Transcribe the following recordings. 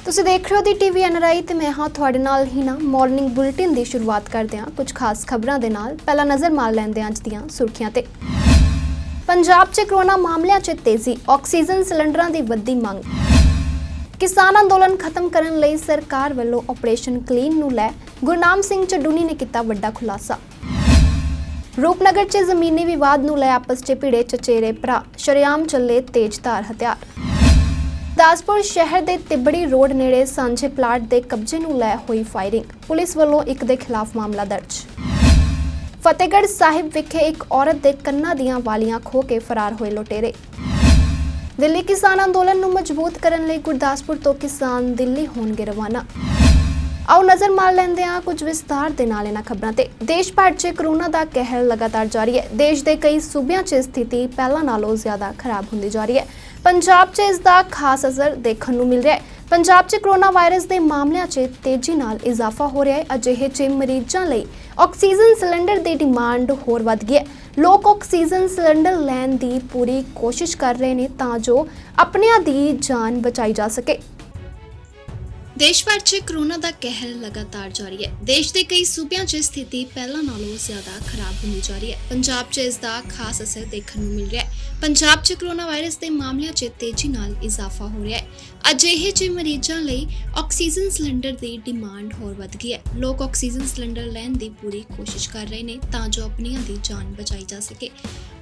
ਤੁਸੀਂ ਦੇਖ ਰਹੇ ਹੋ ਦੀ ਟੀਵੀ ਐਨਆਰਆਈ ਤੇ ਮੈਂ ਹਾਂ ਤੁਹਾਡੇ ਨਾਲ ਹੀ ਨਾ ਮਾਰਨਿੰਗ ਬੁਲੇਟਿਨ ਦੀ ਸ਼ੁਰੂਆਤ ਕਰਦੇ ਹਾਂ ਕੁਝ ਖਾਸ ਖਬਰਾਂ ਦੇ ਨਾਲ। ਪਹਿਲਾਂ ਨਜ਼ਰ ਮਾਰ ਲੈਂਦੇ ਹਾਂ ਅੱਜ ਦੀਆਂ ਸੁਰਖੀਆਂ ਤੇ। ਪੰਜਾਬ 'ਚ ਕਰੋਨਾ ਮਾਮਲਿਆਂ 'ਚ ਤੇਜ਼ੀ, ਆਕਸੀਜਨ ਸਿਲੰਡਰਾਂ ਦੀ ਵੱਧਦੀ ਮੰਗ। ਕਿਸਾਨ ਅੰਦੋਲਨ ਖਤਮ ਕਰਨ ਲਈ ਸਰਕਾਰ ਵੱਲੋਂ ਆਪਰੇਸ਼ਨ ਕਲੀਨ ਨੂੰ ਲੈ ਗੁਰਨਾਮ ਸਿੰਘ ਚੱਡੂਨੀ ਨੇ ਕੀਤਾ ਵੱਡਾ ਖੁਲਾਸਾ। ਰੂਪਨਗਰ 'ਚ ਜ਼ਮੀਨੀ ਵਿਵਾਦ ਨੂੰ ਲੈ ਆਪਸ 'ਚ ਭਿੜੇ ਚਚੇਰੇ ਭਰਾ, ਸ਼ਰੇਆਮ ਚੱਲੇ ਤੇਜ਼ਧਾਰ ਹਥਿਆਰ। ਗੁਰਦਾਸਪੁਰ ਸ਼ਹਿਰ ਦੇ ਤਿੱਬੜੀ ਰੋਡ ਨੇੜੇ ਸਾਂਝੇ ਪਲਾਟ ਦੇ ਕਬਜ਼ੇ ਨੂੰ ਲੈ ਹੋਈ ਫਾਇਰਿੰਗ, ਪੁਲਿਸ ਵੱਲੋਂ ਇੱਕ ਦੇ ਖਿਲਾਫ ਮਾਮਲਾ ਦਰਜ। ਫਤਿਹਗੜ੍ਹ ਸਾਹਿਬ ਵਿਖੇ ਇੱਕ ਔਰਤ ਦੇ ਕੰਨਾਂ ਦੀਆਂ ਵਾਲੀਆਂ ਖੋਹ ਕੇ ਫਰਾਰ ਹੋਏ ਲੁਟੇਰੇ। ਦਿੱਲੀ ਕਿਸਾਨ ਅੰਦੋਲਨ ਨੂੰ ਮਜ਼ਬੂਤ ਕਰਨ ਲਈ ਗੁਰਦਾਸਪੁਰ ਤੋਂ ਕਿਸਾਨ ਦਿੱਲੀ ਹੋਣਗੇ ਰਵਾਨਾ। ਆਓ ਨਜ਼ਰ ਮਾਰ ਲੈਂਦੇ ਹਾਂ ਕੁਝ ਵਿਸਤਾਰ ਦੇ ਨਾਲ ਇਹਨਾਂ ਖਬਰਾਂ ਤੇ। ਦੇਸ਼ ਭਰ 'ਚ ਕਰੋਨਾ ਦਾ ਕਹਿਰ ਲਗਾਤਾਰ ਜਾਰੀ ਹੈ। ਦੇਸ਼ ਦੇ ਕਈ ਸੂਬਿਆਂ 'ਚ ਸਥਿਤੀ ਪਹਿਲਾਂ ਨਾਲੋਂ ਜ਼ਿਆਦਾ ਖਰਾਬ ਹੁੰਦੀ ਜਾ ਰਹੀ ਹੈ। ਪੰਜਾਬ 'ਚ ਇਸ ਦਾ ਖਾਸ ਅਸਰ ਦੇਖਣ ਨੂੰ ਮਿਲ ਰਿਹਾ ਹੈ। ਪੰਜਾਬ 'ਚ ਕਰੋਨਾ ਵਾਇਰਸ ਦੇ ਮਾਮਲਿਆਂ 'ਚ ਤੇਜ਼ੀ ਨਾਲ ਇਜ਼ਾਫਾ ਹੋ ਰਿਹਾ ਹੈ। ਅਜਿਹੇ 'ਚ ਮਰੀਜ਼ਾਂ ਲਈ ਆਕਸੀਜਨ ਸਿਲੰਡਰ ਦੀ ਡਿਮਾਂਡ ਹੋਰ ਵੱਧ ਗਈ ਹੈ। ਲੋਕ ਆਕਸੀਜਨ ਸਿਲੰਡਰ ਲੈਣ ਦੀ ਪੂਰੀ ਕੋਸ਼ਿਸ਼ ਕਰ ਰਹੇ ਨੇ ਤਾਂ ਜੋ ਆਪਣਿਆਂ ਦੀ ਜਾਨ ਬਚਾਈ ਜਾ ਸਕੇ। ਦੇਸ਼ ਭਰ 'ਚ ਕਰੋਨਾ ਦਾ ਕਹਿਰ ਲਗਾਤਾਰ ਜਾਰੀ ਹੈ। ਦੇਸ਼ ਦੇ ਕਈ ਸੂਬਿਆਂ 'ਚ ਸਥਿਤੀ ਪਹਿਲਾਂ ਨਾਲੋਂ ਜ਼ਿਆਦਾ ਖਰਾਬ ਹੁੰਦੀ ਜਾ ਰਹੀ ਹੈ। ਪੰਜਾਬ 'ਚ ਇਸ ਦਾ ਖਾਸ ਅਸਰ ਦੇਖਣ ਨੂੰ ਮਿਲ ਰਿਹਾ ਹੈ। ਪੰਜਾਬ 'ਚ ਕਰੋਨਾ ਵਾਇਰਸ ਦੇ ਮਾਮਲਿਆਂ 'ਚ ਤੇਜ਼ੀ ਨਾਲ ਇਜ਼ਾਫਾ ਹੋ ਰਿਹਾ ਹੈ। ਅਜਿਹੇ 'ਚ ਮਰੀਜ਼ਾਂ ਲਈ ਆਕਸੀਜਨ ਸਿਲੰਡਰ ਦੀ ਡਿਮਾਂਡ ਹੋਰ ਵੱਧ ਗਈ ਹੈ। ਲੋਕ ਆਕਸੀਜਨ ਸਿਲੰਡਰ ਲੈਣ ਦੀ ਪੂਰੀ ਕੋਸ਼ਿਸ਼ ਕਰ ਰਹੇ ਨੇ ਤਾਂ ਜੋ ਆਪਣਿਆਂ ਦੀ ਜਾਨ ਬਚਾਈ ਜਾ ਸਕੇ।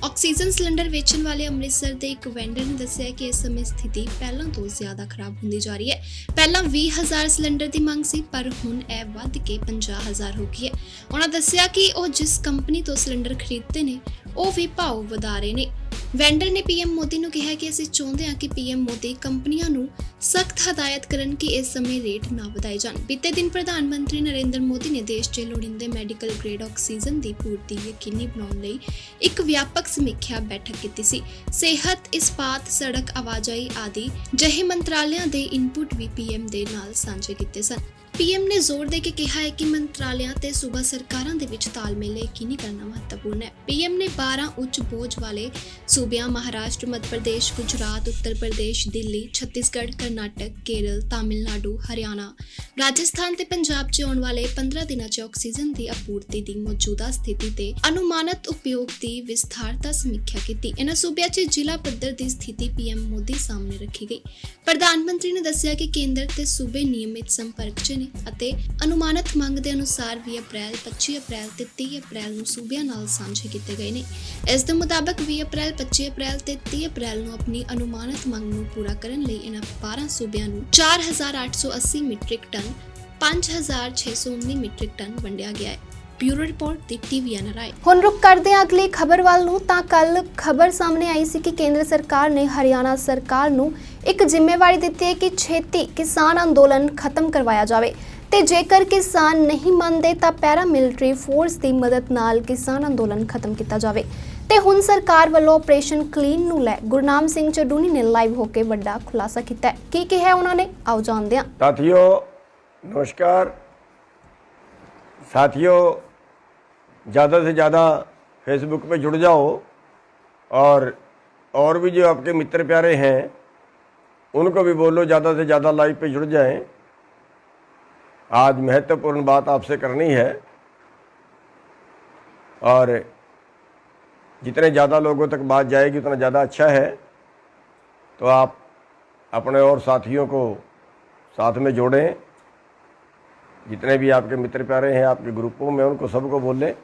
ਆਕਸੀਜਨ ਸਿਲੰਡਰ ਵੇਚਣ ਵਾਲੇ ਅੰਮ੍ਰਿਤਸਰ ਦੇ ਇੱਕ ਵੈਂਡਰ ਨੇ ਦੱਸਿਆ ਕਿ ਇਸ ਸਮੇਂ ਸਥਿਤੀ ਪਹਿਲਾਂ ਤੋਂ ਜ਼ਿਆਦਾ ਖਰਾਬ ਹੁੰਦੀ ਜਾ ਰਹੀ ਹੈ। ਪਹਿਲਾਂ 20,000 ਸਿਲੰਡਰ ਦੀ ਮੰਗ ਸੀ ਪਰ ਹੁਣ ਇਹ ਵੱਧ ਕੇ 50,000 ਹੋ ਗਈ ਹੈ। ਉਹਨਾਂ ਦੱਸਿਆ ਕਿ ਉਹ ਜਿਸ ਕੰਪਨੀ ਤੋਂ ਸਿਲੰਡਰ ਖਰੀਦਦੇ ਨੇ ਉਹ ਵੀ ਭਾਅ ਵਧਾ ਰਹੇ ਨੇ। ਵੈਂਡਰ ਨੇ ਪੀਐਮ ਮੋਦੀ ਨੂੰ ਕਿਹਾ ਕਿ ਅਸੀਂ ਚਾਹੁੰਦੇ ਹਾਂ ਕਿ ਪੀਐਮ ਮੋਦੀ ਕੰਪਨੀਆਂ ਨੂੰ ਸਖਤ ਹਦਾਇਤ ਕਰਨ ਕਿ ਇਸ ਸਮੇਂ ਰੇਟ ਨਾ ਵਧਾਏ ਜਾਣ। ਬੀਤੇ ਦਿਨ ਪ੍ਰਧਾਨ ਮੰਤਰੀ ਨਰਿੰਦਰ ਮੋਦੀ ਨੇ ਦੇਸ਼ 'ਚ ਲੋੜੀਂਦੇ ਮੈਡੀਕਲ ਗ੍ਰੇਡ ਆਕਸੀਜਨ ਦੀ ਪੂਰਤੀ ਯਕੀਨੀ ਬਣਾਉਣ ਲਈ ਇੱਕ ਵਿਆਪਕ ਸਮੀਖਿਆ ਬੈਠਕ ਕੀਤੀ ਸੀ। ਸਿਹਤ, ਇਸਪਾਤ, ਸੜਕ ਆਵਾਜਾਈ ਆਦਿ ਜਿਹੇ ਮੰਤਰਾਲਿਆਂ ਦੇ ਇਨਪੁਟ ਵੀ ਪੀਐਮ ਦੇ ਨਾਲ ਸਾਂਝੇ ਕੀਤੇ ਸਨ। ਪੀਐਮ ਨੇ ਜ਼ੋਰ ਦੇ ਕੇ ਕਿਹਾ ਹੈ ਕਿ ਮੰਤਰਾਲਿਆਂ ਤੇ ਸੂਬਾ ਸਰਕਾਰਾਂ ਦੇ ਵਿੱਚ ਤਾਲਮੇਲ ਯਕੀਨੀ ਕਰਨਾ ਮਹੱਤਵਪੂਰਨ ਹੈ। ਪੀਐਮ ਨੇ 12 ਉੱਚ ਬੋਝ ਵਾਲੇ ਸੂਬਿਆਂ ਮਹਾਰਾਸ਼ਟਰ, ਮੱਧ ਪ੍ਰਦੇਸ਼, ਗੁਜਰਾਤ, ਉੱਤਰ ਪ੍ਰਦੇਸ਼, ਦਿੱਲੀ, ਛੱਤੀਸਗੜ੍ਹ, ਕਰਨਾਟਕ, ਕੇਰਲ, ਤਾਮਿਲਨਾਡੂ, ਹਰਿਆਣਾ, ਰਾਜਸਥਾਨ ਤੇ ਪੰਜਾਬ 'ਚ ਆਉਣ ਵਾਲੇ 15 ਦਿਨਾਂ 'ਚ ਆਕਸੀਜਨ ਦੀ ਆਪੂਰਤੀ ਦੀ ਮੌਜੂਦਾ ਸਥਿਤੀ ਤੇ ਅਨੁਮਾਨਤ ਉਪਯੋਗ ਦੀ ਵਿਸਥਾਰਤਾ ਸਮੀਖਿਆ ਕੀਤੀ। ਇਹਨਾਂ ਸੂਬਿਆਂ 'ਚ ਜ਼ਿਲ੍ਹਾ ਪੱਧਰ ਦੀ ਸਥਿਤੀ ਪੀਐਮ ਮੋਦੀ ਸਾਹਮਣੇ ਰੱਖੀ ਗਈ। ਪ੍ਰਧਾਨ ਮੰਤਰੀ ਨੇ ਦੱਸਿਆ ਕਿ ਕੇਂਦਰ ਤੇ ਸੂਬੇ ਨਿਯਮਿਤ ਸੰਪਰਕ 'ਚ ਨੇ ਅਤੇ ਅਨੁਮਾਨਿਤ ਮੰਗ ਦੇ ਅਨੁਸਾਰ 20 ਅਪ੍ਰੈਲ, 25 ਅਪ੍ਰੈਲ ਤੇ 30 ਅਪ੍ਰੈਲ ਨੂੰ ਸੂਬਿਆਂ ਨਾਲ ਸਾਂਝੇ ਕੀਤੇ ਗਏ ਨੇ। ਇਸ ਦੇ ਮੁਤਾਬਕ 20 ਅਪ੍ਰੈਲ, 25 ਅਪ੍ਰੈਲ ਤੇ 30 ਅਪ੍ਰੈਲ ਨੂੰ ਆਪਣੀ ਅਨੁਮਾਨਿਤ ਮੰਗ ਨੂੰ ਪੂਰਾ ਕਰਨ ਲਈ ਇਹਨਾਂ 12 ਸੂਬਿਆਂ ਨੂੰ 4,880 ਮੀਟ੍ਰਿਕ ਟਨ 5,619 ਮੀਟ੍ਰਿਕ ਟਨ ਵੰਡਿਆ ਗਿਆ ਹੈ। ਬਿਊਰੋ ਰਿਪੋਰਟ ਦੀ ਟੀਵੀ ਐਨਆਰਆਈ। ਹੁਣ ਰੁਕ ਕਰਦੇ ਹਾਂ ਅਗਲੀ ਖਬਰ ਵੱਲ ਨੂੰ ਤਾਂ ਕੱਲ ਖਬਰ ਸਾਹਮਣੇ ਆਈ ਸੀ ਕਿ ਕੇਂਦਰ ਸਰਕਾਰ ਨੇ ਹਰਿਆਣਾ ਸਰਕਾਰ ਨੂੰ ਇੱਕ ਜ਼ਿੰਮੇਵਾਰੀ ਦਿੱਤੀ ਹੈ ਕਿ ਛੇਤੀ ਕਿਸਾਨ ਅੰਦੋਲਨ ਖਤਮ ਕਰਵਾਇਆ ਜਾਵੇ ਤੇ ਜੇਕਰ ਕਿਸਾਨ ਨਹੀਂ ਮੰਨਦੇ ਤਾਂ ਪੈਰਾ ਮਿਲਟਰੀ ਫੋਰਸ ਦੀ ਮਦਦ ਨਾਲ ਕਿਸਾਨ ਅੰਦੋਲਨ ਖਤਮ ਕੀਤਾ ਜਾਵੇ। ਤੇ ਹੁਣ ਸਰਕਾਰ ਵੱਲੋਂ ਆਪਰੇਸ਼ਨ ਕਲੀਨ ਨੂੰ ਲੈ ਗੁਰਨਾਮ ਸਿੰਘ ਚੱਡੂਨੀ ਨੇ ਲਾਈਵ ਹੋ ਕੇ ਵੱਡਾ ਖੁਲਾਸਾ ਕੀਤਾ ਹੈ। ਕੀ ਕਿਹਾ ਉਹਨਾਂ ਨੇ, ਆਓ ਜਾਣਦੇ ਹਾਂ। नमस्कार साथियों, ज़्यादा से ज़्यादा फेसबुक पे जुड़ जाओ और भी जो आपके मित्र प्यारे हैं उनको भी बोलो ज़्यादा से ज़्यादा लाइव पे जुड़ जाएं। आज महत्वपूर्ण बात आपसे करनी है और जितने ज़्यादा लोगों तक बात जाएगी उतना ज़्यादा अच्छा है। तो आप अपने और साथियों को साथ में जोड़ें। जितने भी आपके मित्र प्यारे हैं आपके ग्रुपों में उनको सबको बोलें,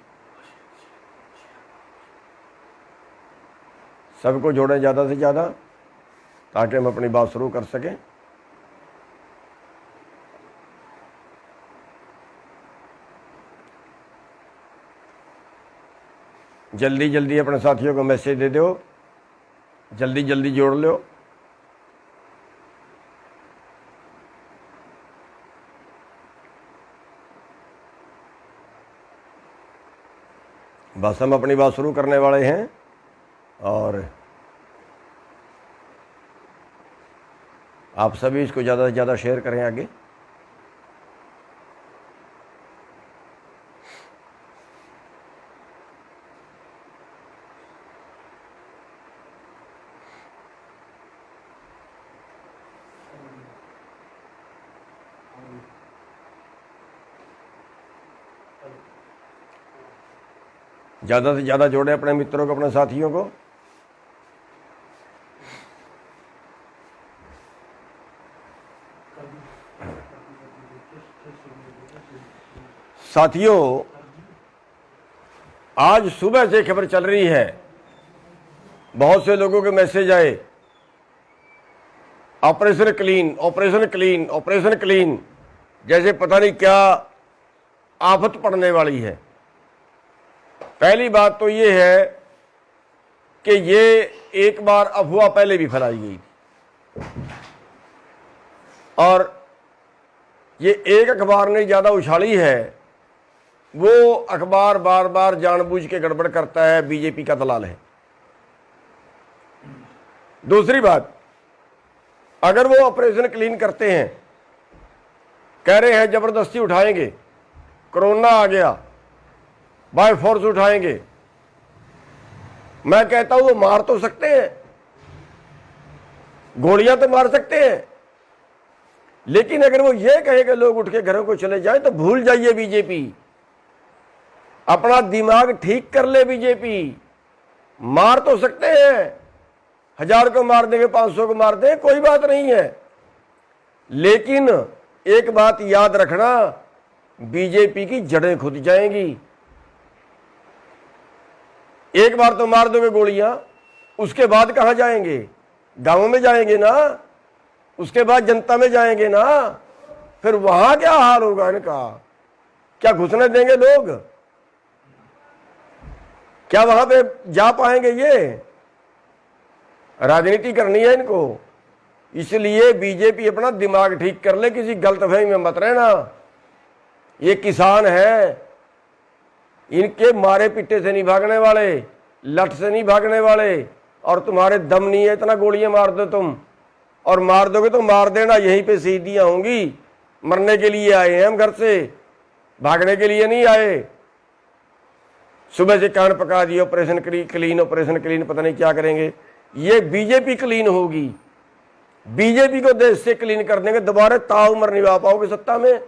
सबको जोड़ें ज़्यादा से ज़्यादा ताकि हम अपनी बात शुरू कर सकें। जल्दी जल्दी अपने साथियों को मैसेज दे दो, जल्दी जल्दी जोड़ लो। बस हम अपनी बात शुरू करने वाले हैं और आप सभी इसको ज़्यादा से ज़्यादा शेयर करें आगे। ज़्यादा से ज़्यादा जोड़ें अपने मित्रों को, अपने साथियों को। साथियों, आज सुबह से खबर चल रही है, बहुत से लोगों के मैसेज आए, operation clean, operation clean, operation clean, जैसे पता नहीं क्या आफत पड़ने वाली है। पहली बात तो ये है कि ये एक बार अफवाह पहले भी फैलाई गई थी और ये एक अखबार ने ज़्यादा उछाली है। वो अखबार बार बार जानबूझ के गड़बड़ करता है, बीजेपी का दलाल है। दूसरी बात, अगर वो ऑपरेशन क्लीन करते हैं, कह रहे हैं जबरदस्ती उठाएंगे, कोरोना आ गया, बाय फोर्स उठाएंगे, मैं कहता हूं वो मार तो सकते हैं, गोलियां तो मार सकते हैं, लेकिन अगर वो ये कहे कि लोग उठ के घरों को चले जाएं, तो भूल जाइए बीजेपी, अपना दिमाग ठीक कर ले बीजेपी। मार तो सकते हैं, 1000 को मार देंगे, 500 को मार देंगे, कोई बात नहीं है, लेकिन एक बात याद रखना, बीजेपी की जड़ें खुद जाएंगी। एक बार तो मार दोगे गोलियां, उसके बाद कहां जाएंगे? गांवों में जाएंगे ना, उसके बाद जनता में जाएंगे ना, फिर वहां क्या हाल होगा इनका? क्या घुसने देंगे लोग? क्या वहां पे जा पाएंगे? ये राजनीति करनी है इनको, इसलिए बीजेपी अपना दिमाग ठीक कर ले, किसी गलतफहमी में मत रहना। ये किसान है, इनके मारे पिट्टे से नहीं भागने वाले, लठ से नहीं भागने वाले, और तुम्हारे दम नहीं है इतना गोलियां मार दो तुम, और मार दोगे तो मार देना, यहीं पे शहीदियां होंगी। मरने के लिए आए हैं हम घर से, भागने के लिए नहीं आए। सुबह से कान पका दिए, ऑपरेशन क्लीन, ऑपरेशन क्लीन, पता नहीं क्या करेंगे। ये बीजेपी क्लीन होगी, बीजेपी को देश से क्लीन कर देंगे, दोबारा ताउम्र निभा पाओगे सत्ता में।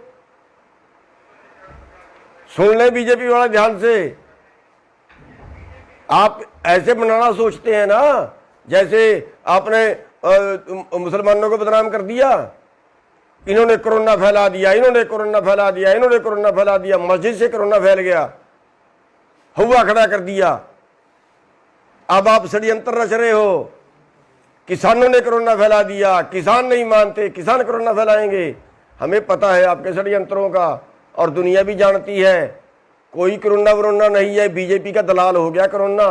सुन ले बीजेपी वाला ध्यान से, आप ऐसे बनाना सोचते हैं ना जैसे आपने मुसलमानों को बदनाम कर दिया, इन्होंने कोरोना फैला दिया, इन्होंने कोरोना फैला दिया, इन्होंने कोरोना फैला दिया, मस्जिद से कोरोना फैल गया, हुआ खड़ा कर दिया। अब आप षड्यंत्र रच रहे हो, किसानों ने कोरोना फैला दिया, किसान नहीं मानते, किसान कोरोना फैलाएंगे। हमें पता है आपके षड्यंत्रों का, और दुनिया भी जानती है, कोई कोरोना वरोना नहीं है, बीजेपी का दलाल हो गया कोरोना।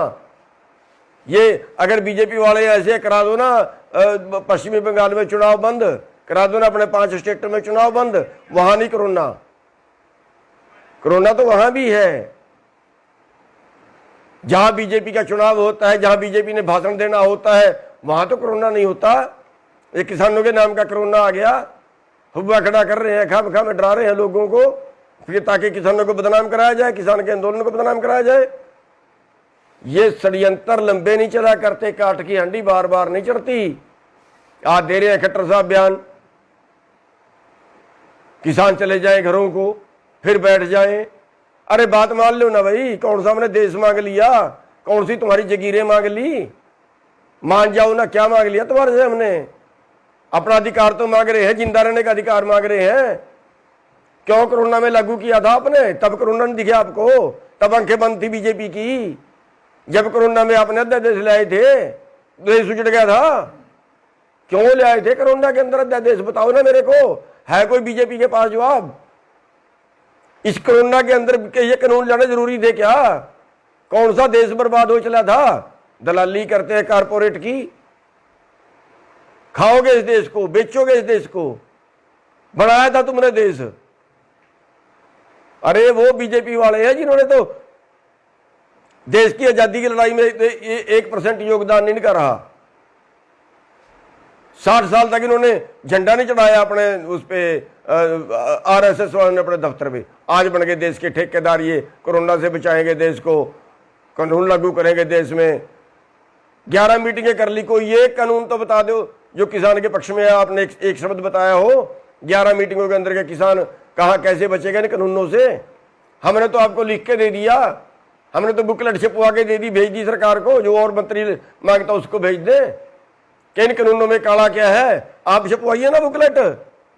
ये अगर बीजेपी वाले ऐसे करा दो ना, पश्चिमी बंगाल में चुनाव बंद करा दो ना, अपने 5 स्टेट में चुनाव बंद, वहां नहीं कोरोना, कोरोना तो वहां भी है। जहां बीजेपी का चुनाव होता है, जहां बीजेपी ने भाषण देना होता है, वहां तो कोरोना नहीं होता। ये किसानों के नाम का कोरोना आ गया, हुआ खड़ा कर रहे हैं, खाम खाम डरा रहे हैं लोगों को, फिर ताकि किसानों को बदनाम कराया जाए, किसान के आंदोलन को बदनाम कराया जाए। ये षड्यंत्र लंबे नहीं चला करते, काट की हंडी बार बार नहीं चढ़ती। आज दे रहे हैं खट्टर साहब बयान, किसान चले जाए घरों को, फिर बैठ जाए। अरे बात मान लो ना भाई, कौन सा हमने देश मांग लिया, कौन सी तुम्हारी जगीरें मांग ली? मान जाओ ना, क्या मांग लिया तुम्हारे से हमने? अपना अधिकार तो मांग रहे हैं, जिंदा रहने का अधिकार मांग रहे हैं। क्यों कोरोना में लागू किया था आपने? तब कोरोना नहीं दिखे आपको, तब आंखें बंद थी बीजेपी की। जब कोरोना में आपने अध्यादेश ले आए थे, देश उजड़ गया था। क्यों ले आए थे कोरोना के अंदर अध्यादेश? बताओ ना मेरे को, है कोई बीजेपी के पास जवाब? इस कोरोना के अंदर के ये कानून लाना जरूरी थे क्या? कौन सा देश बर्बाद हो चला था? दलाली करते हैं कारपोरेट की। खाओगे इस देश को, बेचोगे इस देश को, बनाया था तुमने देश। अरे वो बीजेपी वाले हैं जिन्होंने तो देश की आजादी की लड़ाई में 1% योगदान नहीं कर रहा। 60 साल तक इन्होंने झंडा नहीं चढ़ाया अपने उस पे, RSS वाले ने अपने दफ्तर पे। आज बन गए देश के ठेकेदार, ये कोरोना से बचाएंगे देश को, कानून लागू करेंगे देश में। 11 मीटिंगें कर ली, कोई एक कानून तो बता दो जो किसान के पक्ष में है। आपने एक शब्द बताया हो 11 मीटिंगों के अंदर के किसान कहाँ कैसे बचेगा इन कानूनों से? हमने तो आपको लिख के दे दिया, हमने तो बुकलेट छपवा के दे दी, भेज दी सरकार को, जो और मंत्री मांगता उसको भेज दे कि इन कानूनों में काला क्या है। आप छपवाइए ना बुकलेट,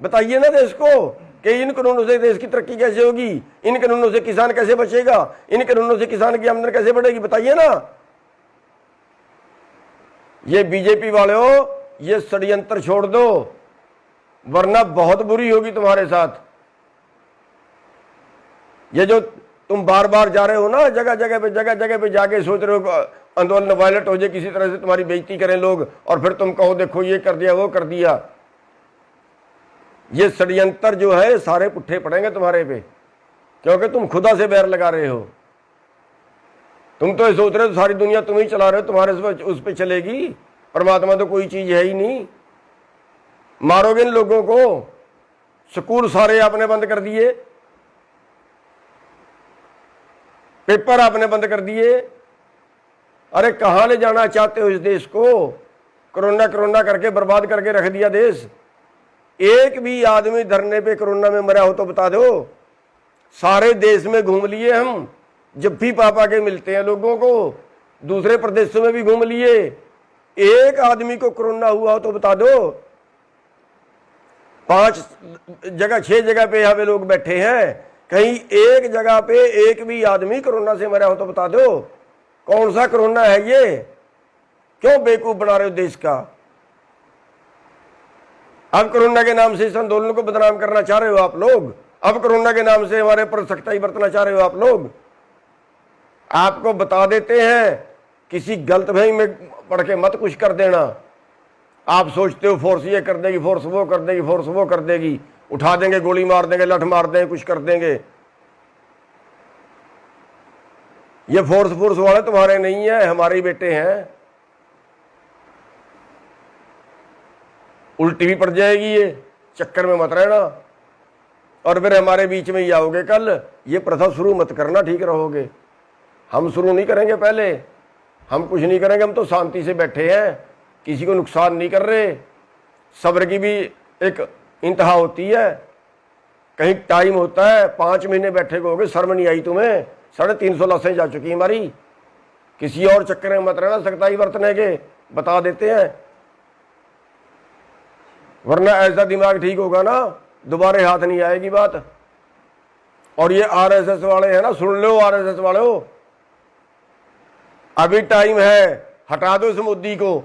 बताइए ना देश को कि इन कानूनों से देश की तरक्की कैसे होगी, इन कानूनों से किसान कैसे बचेगा, इन कानूनों से किसान की आमदनी कैसे बढ़ेगी, बताइए ना। ये बीजेपी वाले हो, ये षड्यंत्र छोड़ दो, वरना बहुत बुरी होगी तुम्हारे साथ। ये जो तुम बार बार जा रहे हो ना, जगह जगह पे जाके सोच रहे हो आंदोलन वायलेट हो जाए, किसी तरह से तुम्हारी बेइज्जती करें लोग, और फिर तुम कहो देखो ये कर दिया वो कर दिया। ये षड्यंत्र जो है सारे पुट्ठे पड़ेंगे तुम्हारे पे, क्योंकि तुम खुदा से बैर लगा रहे हो। तुम तो ये सोच रहे हो सारी दुनिया तुम ही चला रहे हो, तुम्हारे उस पे चलेगी, परमात्मा तो कोई चीज है ही नहीं। मारोगे इन लोगों को। स्कूल सारे आपने बंद कर दिए, पेपर आपने बंद कर दिए। अरे कहां ले जाना चाहते हो इस देश को? कोरोना कोरोना करके बर्बाद करके रख दिया देश। एक भी आदमी धरने पे कोरोना में मरा हो तो बता दो। सारे देश में घूम लिए हम, जब भी पापा के मिलते हैं लोगों को, दूसरे प्रदेशों में भी घूम लिए, एक आदमी को कोरोना हुआ हो तो बता दो। 5 जगह 6 जगह पे यहाँ पे लोग बैठे हैं, कहीं एक जगह पे एक भी आदमी कोरोना से मरा हो तो बता दो। कौन सा कोरोना है ये? क्यों बेवकूफ बना रहे हो देश का? अब कोरोना के नाम से इस आंदोलन को बदनाम करना चाह रहे हो आप लोग। अब कोरोना के नाम से हमारे पर सख्ताई बरतना चाह रहे हो आप लोग। आपको बता देते हैं, किसी गलतफहमी में पढ़ के मत कुछ कर देना। आप सोचते हो फोर्स ये कर देगी, फोर्स वो कर देगी, फोर्स वो कर देगी, उठा देंगे, गोली मार देंगे, लठ मार देंगे, कुछ कर देंगे। ये फोर्स वाले तुम्हारे नहीं है, हमारे ही बेटे हैं। उल्टी भी पड़ जाएगी, ये चक्कर में मत रहना, और फिर हमारे बीच में ही आओगे कल। ये प्रथा शुरू मत करना, ठीक रहोगे। हम शुरू नहीं करेंगे, पहले हम कुछ नहीं करेंगे। हम तो शांति से बैठे हैं, किसी को नुकसान नहीं कर रहे। सब्र की भी एक इंतहा होती है, कहीं टाइम होता है। 5 महीने बैठे होगे, शर्म नहीं आई तुम्हें? 350 लाशें जा चुकी हमारी। किसी और चक्कर में मत रहना, सख्ताई बरतने के बता देते हैं, वरना ऐसा दिमाग ठीक होगा ना, दोबारा हाथ नहीं आएगी बात। और ये आरएसएस वाले हैं ना, सुन लो आरएसएस वाले हो, अभी टाइम है, हटा दो इस मोदी को,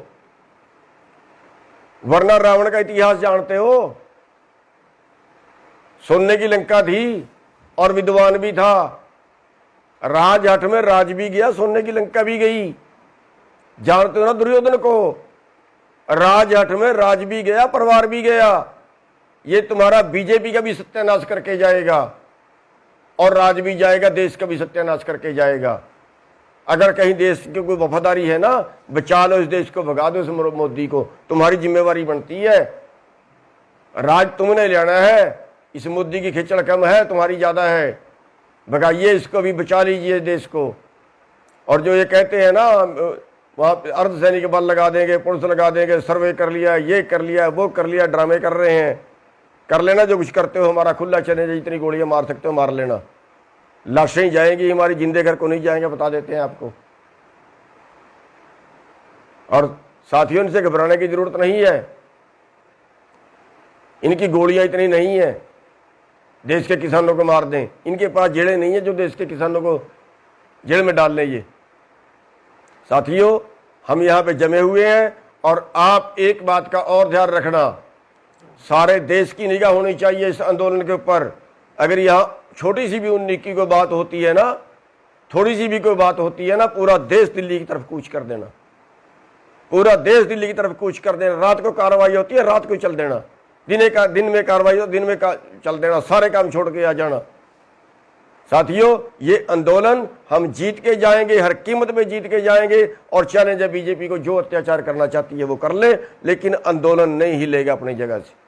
वरना रावण का इतिहास जानते हो। सोने की लंका थी और विद्वान भी था, राजहट में राज भी गया, सोने की लंका भी गई। जानते हो ना दुर्योधन को? राजहट में राज भी गया, परिवार भी गया। ये तुम्हारा बीजेपी का भी सत्यानाश करके जाएगा, और राज भी जाएगा, देश का भी सत्यानाश करके जाएगा। अगर कहीं देश की कोई वफादारी है ना, बचा लो इस देश को, भगा दो इस मोदी को, तुम्हारी जिम्मेवारी बनती है। राज तुमने लेना है, इस मोदी की खिचड़ कम है, तुम्हारी ज्यादा है। भगाइए इसको भी, बचा लीजिए देश को। और जो ये कहते हैं ना वहां अर्धसैनिक बल लगा देंगे, पुलिस लगा देंगे, सर्वे कर लिया, ये कर लिया, वो कर लिया, ड्रामे कर रहे हैं। कर लेना जो कुछ करते हो, हमारा खुला चले, जितनी गोलियां मार सकते हो मार लेना। लाशें जाएंगी हमारी, जिंदे घर को नहीं जाएंगे, बता देते हैं आपको। और साथियों, इनसे घबराने की जरूरत नहीं है, इनकी गोलियां इतनी नहीं है देश के किसानों को मार दें। इनके पास जेलें नहीं है जो देश के किसानों को जेल में डाल लें। ये साथियों, हम यहाँ पे जमे हुए हैं, और आप एक बात का और ध्यान रखना, सारे देश की निगाह होनी चाहिए इस आंदोलन के ऊपर। अगर यहाँ छोटी सी भी उन्नीस की कोई बात होती है ना, थोड़ी सी भी कोई बात होती है ना, पूरा देश दिल्ली की तरफ कूच कर देना, पूरा देश दिल्ली की तरफ कूच कर देना। रात को कार्रवाई होती है, रात को चल देना, दिन में कार्रवाई हो, दिन में चल देना, सारे काम छोड़ के आ जाना। साथियों, ये आंदोलन हम जीत के जाएंगे, हर कीमत में जीत के जाएंगे। और चैलेंज है बीजेपी को, जो अत्याचार करना चाहती है वो कर ले, लेकिन आंदोलन नहीं हिलेगा अपनी जगह से।